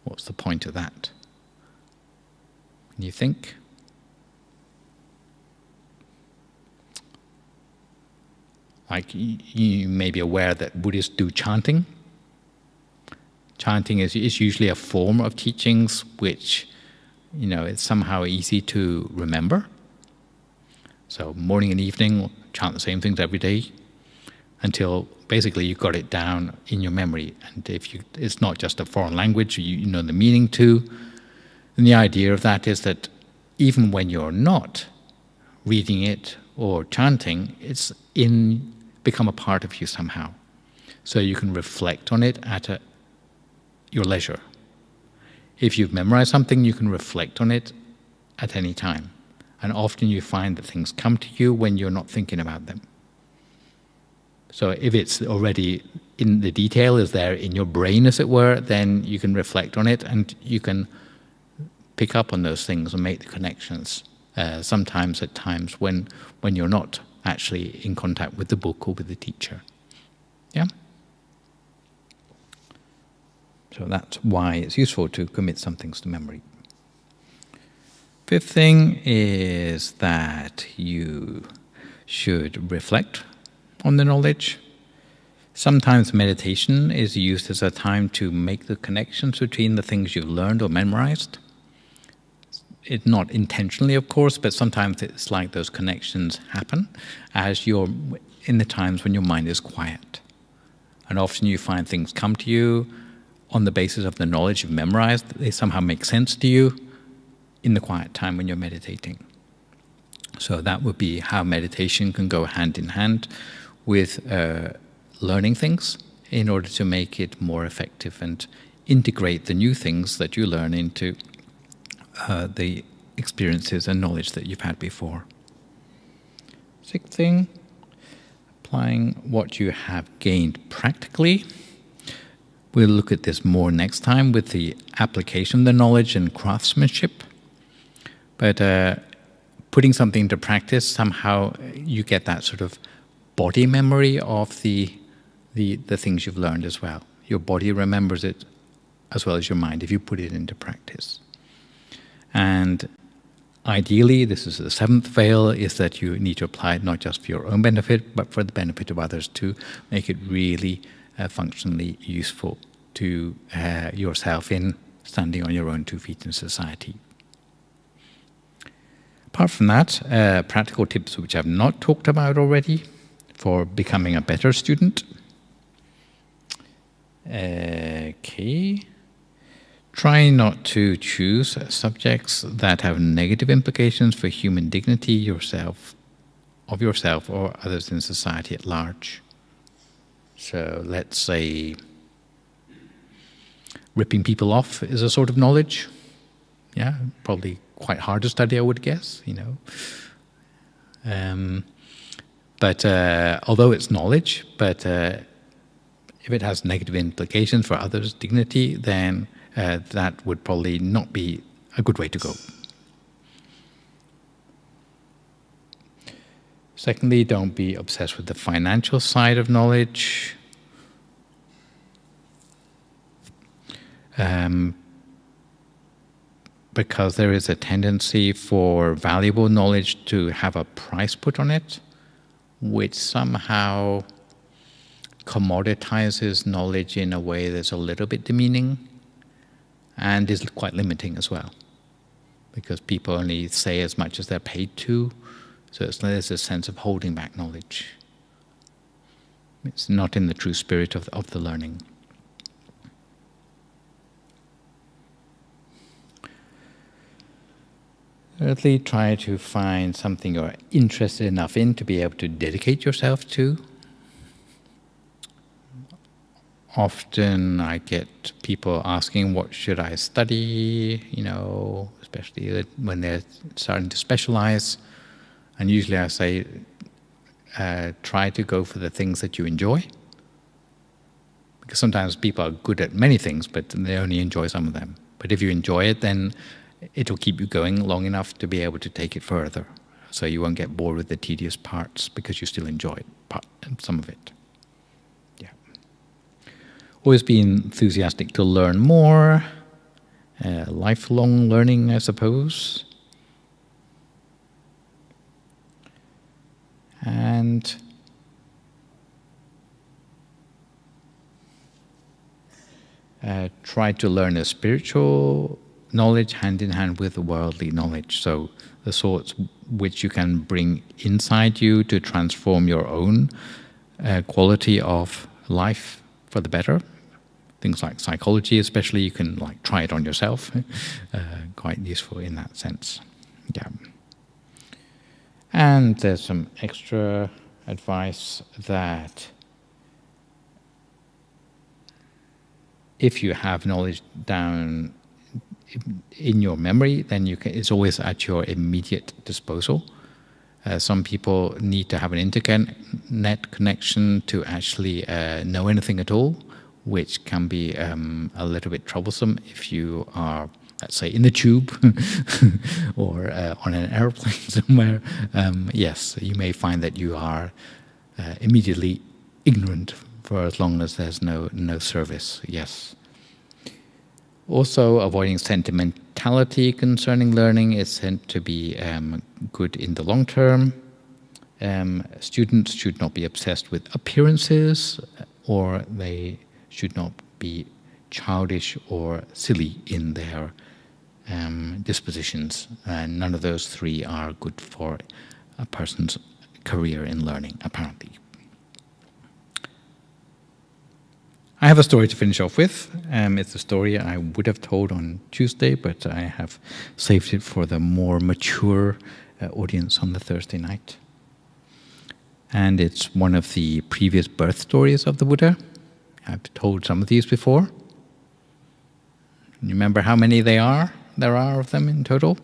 What's the point of that? Can you think? Like you may be aware that Buddhists do chanting. Chanting is usually a form of teachings which, it's somehow easy to remember. So morning and evening, chant the same things every day until basically you got it down in your memory. And it's not just a foreign language, you know the meaning too. And the idea of that is that even when you're not reading it or chanting, it's become a part of you somehow. So you can reflect on it at your leisure. If you've memorized something, you can reflect on it at any time. And often you find that things come to you when you're not thinking about them. So if it's already in the detail, is there in your brain, as it were, then you can reflect on it and you can pick up on those things and make the connections. Sometimes at times when you're not actually in contact with the book or with the teacher. Yeah? So that's why it's useful to commit some things to memory. Fifth thing is that you should reflect on the knowledge. Sometimes meditation is used as a time to make the connections between the things you've learned or memorized. It's not intentionally, of course, but sometimes it's like those connections happen as you're in the times when your mind is quiet. And often you find things come to you on the basis of the knowledge you've memorized. They somehow make sense to you in the quiet time when you're meditating. So that would be how meditation can go hand in hand with learning things in order to make it more effective and integrate the new things that you learn into the experiences and knowledge that you've had before. Sixth thing, applying what you have gained practically. We'll look at this more next time with the application of the knowledge and craftsmanship. But putting something into practice, somehow you get that sort of body memory of the things you've learned as well. Your body remembers it as well as your mind if you put it into practice. And ideally, this is the seventh veil, is that you need to apply it not just for your own benefit, but for the benefit of others to make it really functionally useful to yourself in standing on your own 2 feet in society. Apart from that, practical tips which I've not talked about already for becoming a better student. Okay. Try not to choose subjects that have negative implications for human dignity, of yourself or others in society at large. So let's say ripping people off is a sort of knowledge. Yeah, probably quite hard to study, I would guess, But although it's knowledge, but if it has negative implications for others' dignity, then that would probably not be a good way to go. Secondly, don't be obsessed with the financial side of knowledge. Because there is a tendency for valuable knowledge to have a price put on it, which somehow commoditizes knowledge in a way that's a little bit demeaning and is quite limiting as well. Because people only say as much as they're paid to, so there's a sense of holding back knowledge. It's not in the true spirit of the learning. Thirdly, try to find something you're interested enough in to be able to dedicate yourself to. Often I get people asking, what should I study, especially when they're starting to specialize. And usually I say, try to go for the things that you enjoy. Because sometimes people are good at many things, but they only enjoy some of them. But if you enjoy it, then it will keep you going long enough to be able to take it further. So you won't get bored with the tedious parts because you still enjoy some of it. Yeah. Always be enthusiastic to learn more. Lifelong learning, I suppose. And try to learn a spiritual knowledge hand in hand with worldly knowledge. So the sorts which you can bring inside you to transform your own quality of life for the better. Things like psychology especially, you can like try it on yourself. Quite useful in that sense. Yeah. And there's some extra advice that if you have knowledge down in your memory, then it's always at your immediate disposal. Some people need to have an internet connection to actually know anything at all, which can be a little bit troublesome if you are, let's say, in the tube or on an airplane somewhere. Yes, you may find that you are immediately ignorant for as long as there's no service. Yes. Also, avoiding sentimentality concerning learning is said to be good in the long term. Students should not be obsessed with appearances, or they should not be childish or silly in their dispositions. And none of those three are good for a person's career in learning, apparently. I have a story to finish off with. It's a story I would have told on Tuesday, but I have saved it for the more mature audience on the Thursday night. And it's one of the previous birth stories of the Buddha. I've told some of these before. You remember how many there are of them in total?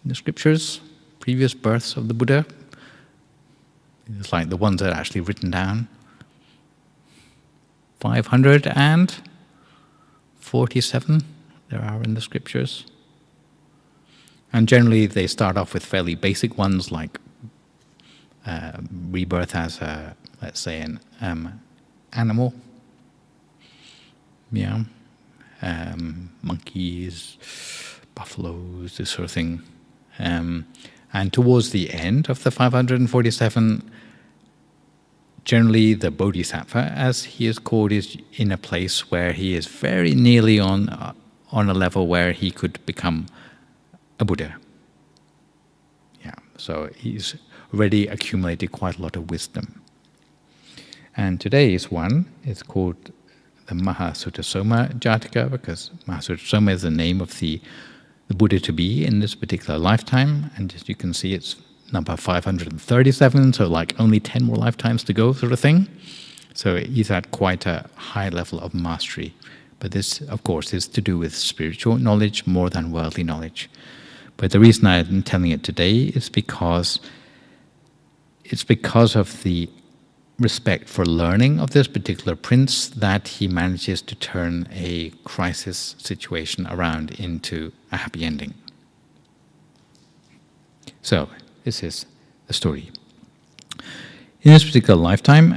In the scriptures, previous births of the Buddha. It's like the ones that are actually written down. 547 there are in the scriptures. And generally they start off with fairly basic ones like rebirth as a, let's say, an animal. Yeah. Monkeys, buffaloes, this sort of thing. And towards the end of the 547, generally the Bodhisattva, as he is called, is in a place where he is very nearly on a level where he could become a Buddha. Yeah, so he's already accumulated quite a lot of wisdom. And today's one is called the Mahasuttasoma Jataka, because Mahasuttasoma is the name of the Buddha to be in this particular lifetime, and as you can see, it's number 537, so like only 10 more lifetimes to go, sort of thing. So he's at quite a high level of mastery. But this, of course, is to do with spiritual knowledge more than worldly knowledge. But the reason I'm telling it today is because of the respect for learning of this particular prince that he manages to turn a crisis situation around into a happy ending. So, this is the story. In this particular lifetime,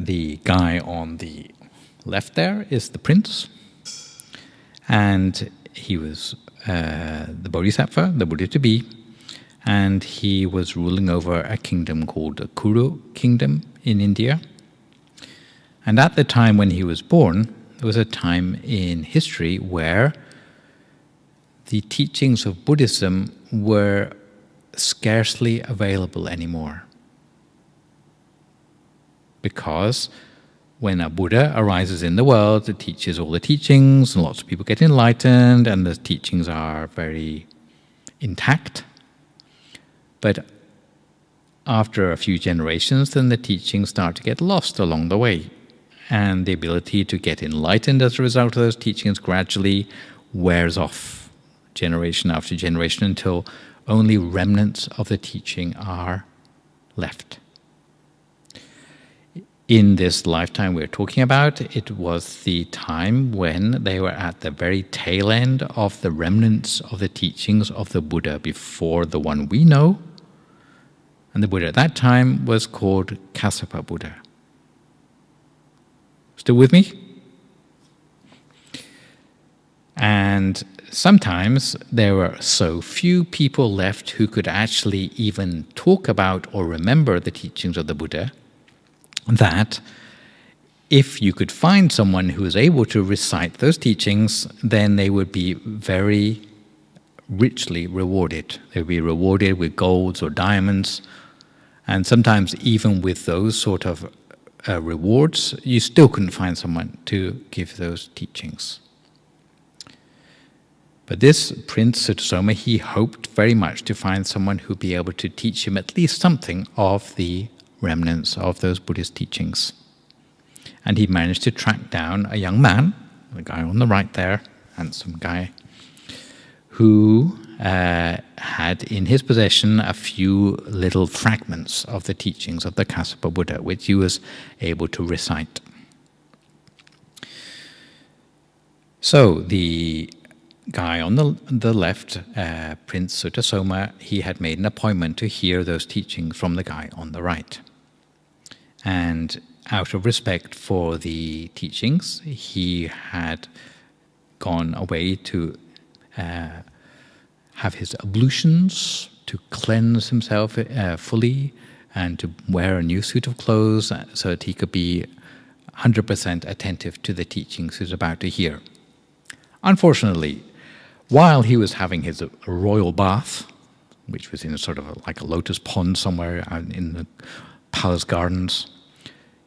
the guy on the left there is the prince, and he was the Bodhisattva, the Buddha to be, and he was ruling over a kingdom called the Kuru kingdom in India. And at the time when he was born, there was a time in history where the teachings of Buddhism were scarcely available anymore. Because when a Buddha arises in the world, it teaches all the teachings, and lots of people get enlightened, and the teachings are very intact. But after a few generations, then the teachings start to get lost along the way. And the ability to get enlightened as a result of those teachings gradually wears off, generation after generation, until only remnants of the teaching are left. In this lifetime we're talking about, it was the time when they were at the very tail end of the remnants of the teachings of the Buddha before the one we know. And the Buddha at that time was called Kassapa Buddha. Still with me? And sometimes there were so few people left who could actually even talk about or remember the teachings of the Buddha that if you could find someone who was able to recite those teachings, then they would be very richly rewarded. They would be rewarded with golds or diamonds. And sometimes even with those sort of rewards, you still couldn't find someone to give those teachings. But this Prince Sutasoma, he hoped very much to find someone who would be able to teach him at least something of the remnants of those Buddhist teachings. And he managed to track down a young man, the guy on the right there, handsome guy, who had in his possession a few little fragments of the teachings of the Kassapa Buddha, which he was able to recite. So the guy on the left, Prince Sutasoma, he had made an appointment to hear those teachings from the guy on the right. And out of respect for the teachings, he had gone away to have his ablutions, to cleanse himself fully, and to wear a new suit of clothes so that he could be 100% attentive to the teachings he was about to hear. Unfortunately, while he was having his royal bath, which was in sort of like a lotus pond somewhere out in the palace gardens,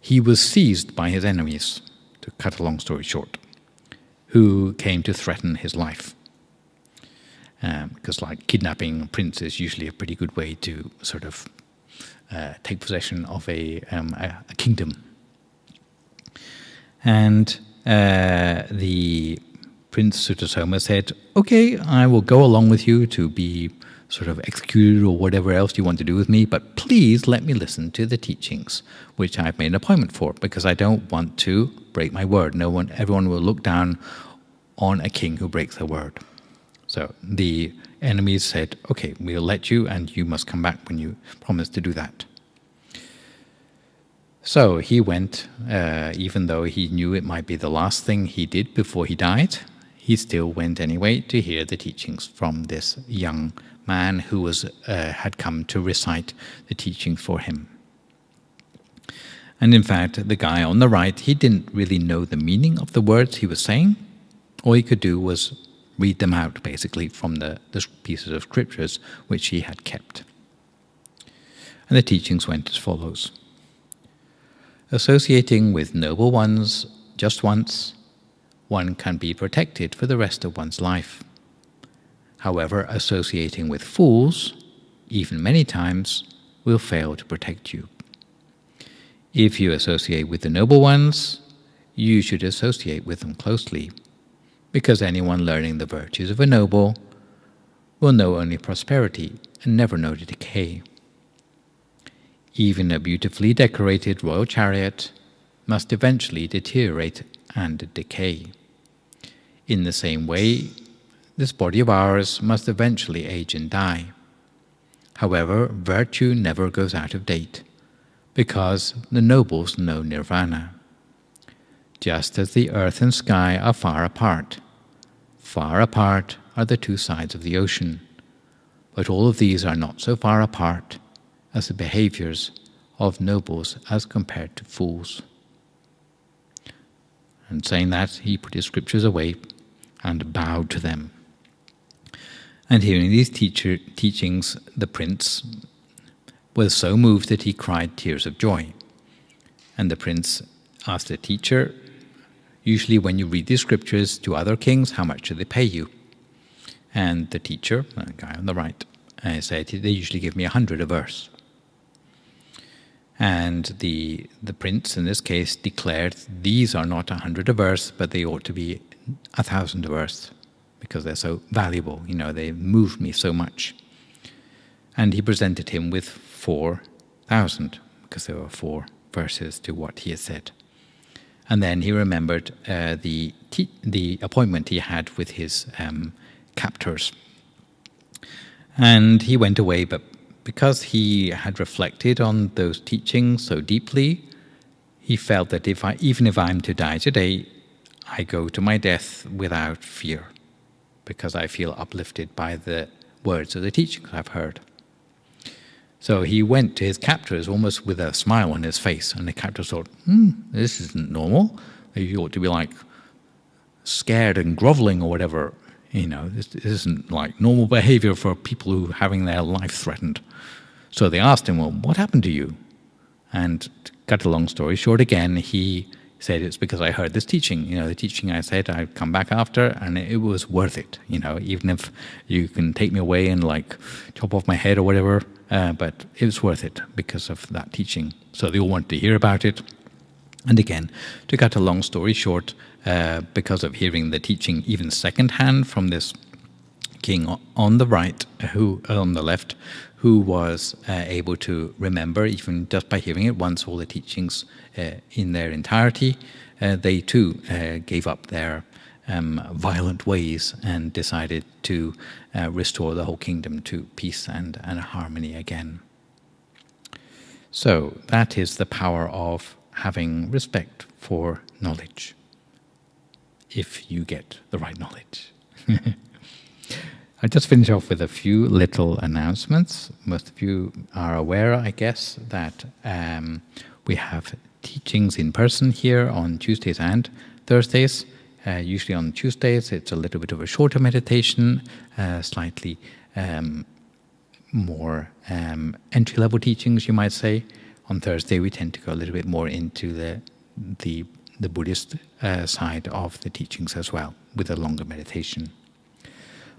he was seized by his enemies, to cut a long story short, who came to threaten his life. Because like kidnapping a prince is usually a pretty good way to sort of take possession of a kingdom. And the Prince Sutasoma said, "Okay, I will go along with you to be sort of executed or whatever else you want to do with me, but please let me listen to the teachings, which I've made an appointment for, because I don't want to break my word. Everyone will look down on a king who breaks their word." So the enemies said, "Okay, we'll let you, and you must come back when you promise to do that." So he went, even though he knew it might be the last thing he did before he died. He still went anyway to hear the teachings from this young man who had come to recite the teaching for him. And in fact, the guy on the right, he didn't really know the meaning of the words he was saying. All he could do was read them out, basically, from the pieces of scriptures which he had kept. And the teachings went as follows. Associating with noble ones just once, one can be protected for the rest of one's life. However, associating with fools, even many times, will fail to protect you. If you associate with the noble ones, you should associate with them closely, because anyone learning the virtues of a noble will know only prosperity and never know the decay. Even a beautifully decorated royal chariot must eventually deteriorate and decay. In the same way, this body of ours must eventually age and die. However, virtue never goes out of date, because the nobles know nirvana. Just as the earth and sky are far apart are the two sides of the ocean. But all of these are not so far apart as the behaviors of nobles as compared to fools. And saying that, he put his scriptures away and bowed to them. And hearing these teachings, the prince was so moved that he cried tears of joy. And the prince asked the teacher, usually when you read these scriptures to other kings, how much do they pay you? And the teacher, the guy on the right, said, they usually give me 100 a verse. And the prince, in this case, declared, these are not 100 a verse, but they ought to be 1,000 a verse, because they're so valuable, they moved me so much. And he presented him with 4,000, because there were 4 verses to what he had said. And then he remembered the appointment he had with his captors. And he went away, but because he had reflected on those teachings so deeply, he felt that even if I'm to die today, I go to my death without fear, because I feel uplifted by the words of the teachings I've heard. So he went to his captors almost with a smile on his face, and the captors thought, this isn't normal. You ought to be like scared and groveling or whatever. This isn't like normal behavior for people who are having their life threatened. So they asked him, well, what happened to you? And to cut a long story short again, he said, it's because I heard this teaching. The teaching I said I'd come back after, and it was worth it. Even if you can take me away and like chop off my head or whatever, but it was worth it because of that teaching. So they all wanted to hear about it. And again, to cut a long story short, because of hearing the teaching even secondhand from this king on the right, on the left, who was able to remember, even just by hearing it once, all the teachings in their entirety, they too gave up their violent ways and decided to restore the whole kingdom to peace and harmony again. So that is the power of having respect for knowledge, if you get the right knowledge. I'll just finish off with a few little announcements. Most of you are aware, I guess, that we have teachings in person here on Tuesdays and Thursdays. Usually on Tuesdays it's a little bit of a shorter meditation, slightly more entry-level teachings, you might say. On Thursday we tend to go a little bit more into the Buddhist side of the teachings as well, with a longer meditation.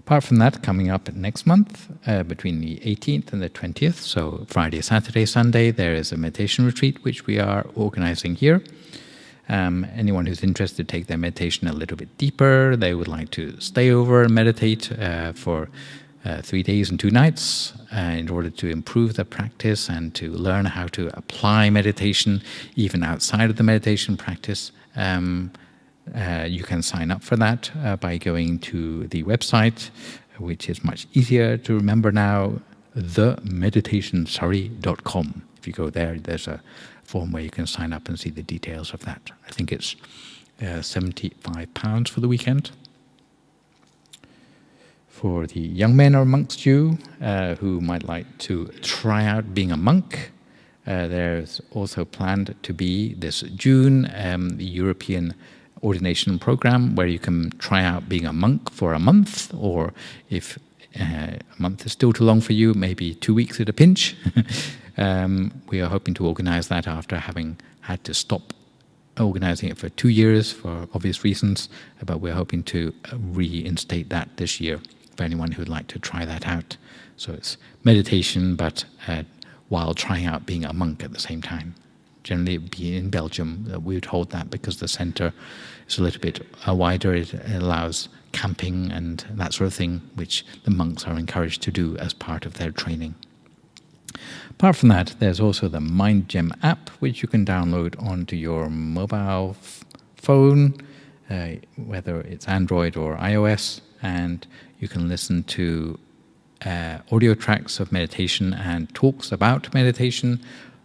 Apart from that, coming up next month, between the 18th and the 20th, so Friday, Saturday, Sunday, there is a meditation retreat which we are organizing here. Anyone who's interested to take their meditation a little bit deeper, they would like to stay over and meditate for 3 days and 2 nights in order to improve the practice and to learn how to apply meditation even outside of the meditation practice. You can sign up for that by going to the website, which is much easier to remember now, themeditationsari.com. If you go there, there's a form where you can sign up and see the details of that. I think it's £75 for the weekend. For the young men amongst you who might like to try out being a monk, there's also planned to be this June the European ordination program where you can try out being a monk for a month, or if a month is still too long for you, maybe 2 weeks at a pinch. We are hoping to organize that after having had to stop organizing it for 2 years for obvious reasons, but we're hoping to reinstate that this year for anyone who would like to try that out. So it's meditation, but while trying out being a monk at the same time. Generally, it would be in Belgium. We would hold that because the center is a little bit wider. It allows camping and that sort of thing, which the monks are encouraged to do as part of their training. Apart from that, there's also the MindGem app, which you can download onto your mobile phone, whether it's Android or iOS, and you can listen to audio tracks of meditation and talks about meditation,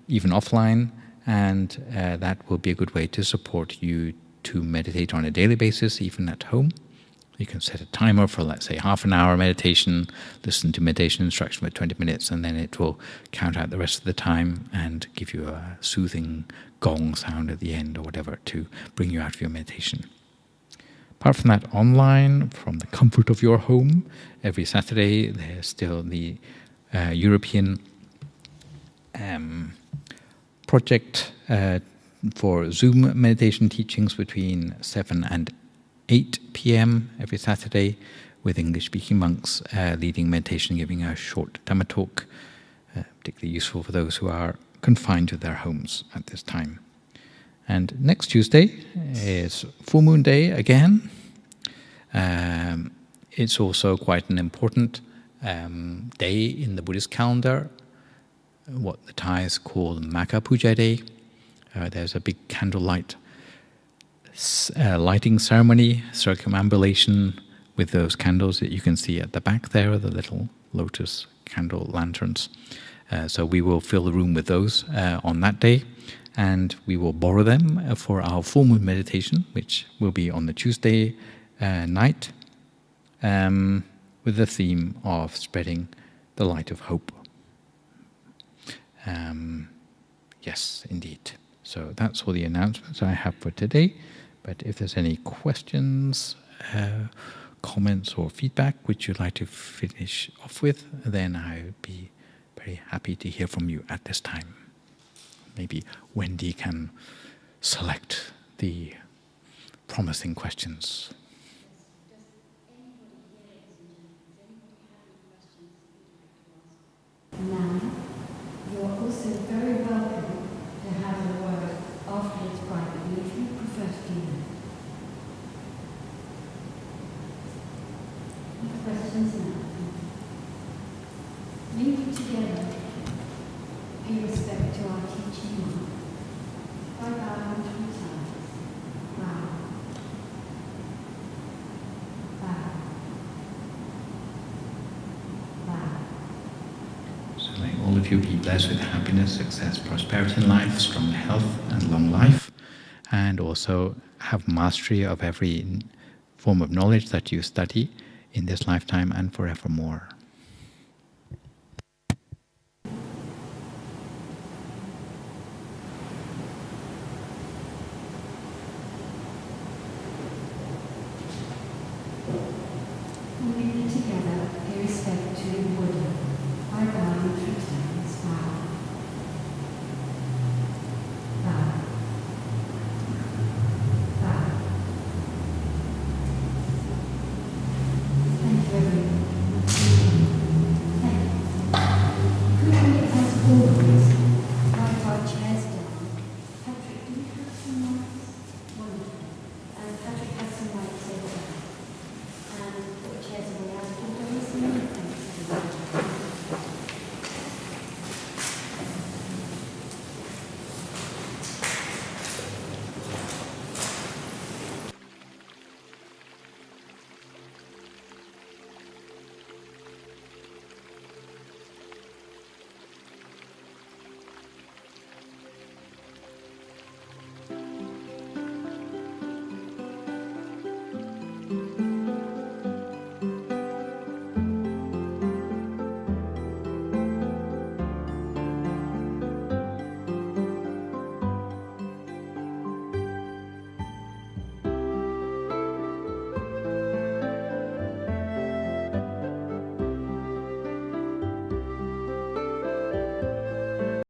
even offline. And that will be a good way to support you to meditate on a daily basis, even at home. You can set a timer for, let's say, half an hour meditation, listen to meditation instruction for 20 minutes, and then it will count out the rest of the time and give you a soothing gong sound at the end or whatever to bring you out of your meditation. Apart from that, online, from the comfort of your home, every Saturday there's still the European project for Zoom meditation teachings between 7 and 8 p.m. every Saturday, with English-speaking monks leading meditation, giving a short Dhamma talk, particularly useful for those who are confined to their homes at this time. And next Tuesday is Full Moon Day again. It's also quite an important day in the Buddhist calendar, what the Thais call Maka Puja Day. There's a big candlelight lighting ceremony, circumambulation with those candles that you can see at the back there, the little lotus candle lanterns. So we will fill the room with those on that day, and we will borrow them for our full moon meditation, which will be on the Tuesday night, with the theme of spreading the light of hope. Yes, indeed. So that's all the announcements I have for today. But if there's any questions, comments or feedback which you'd like to finish off with, then I would be very happy to hear from you at this time. Maybe Wendy can select the promising questions. Now, you're also very welcome to have a word afterwards privately if you prefer to do that. Any questions now? Link together in respect to our teaching now. By bowing 3 times. Bow. Bow. Bow. So may all of you be blessed with happiness, success, prosperity in life, strong health and long life, and also have mastery of every form of knowledge that you study in this lifetime and forevermore.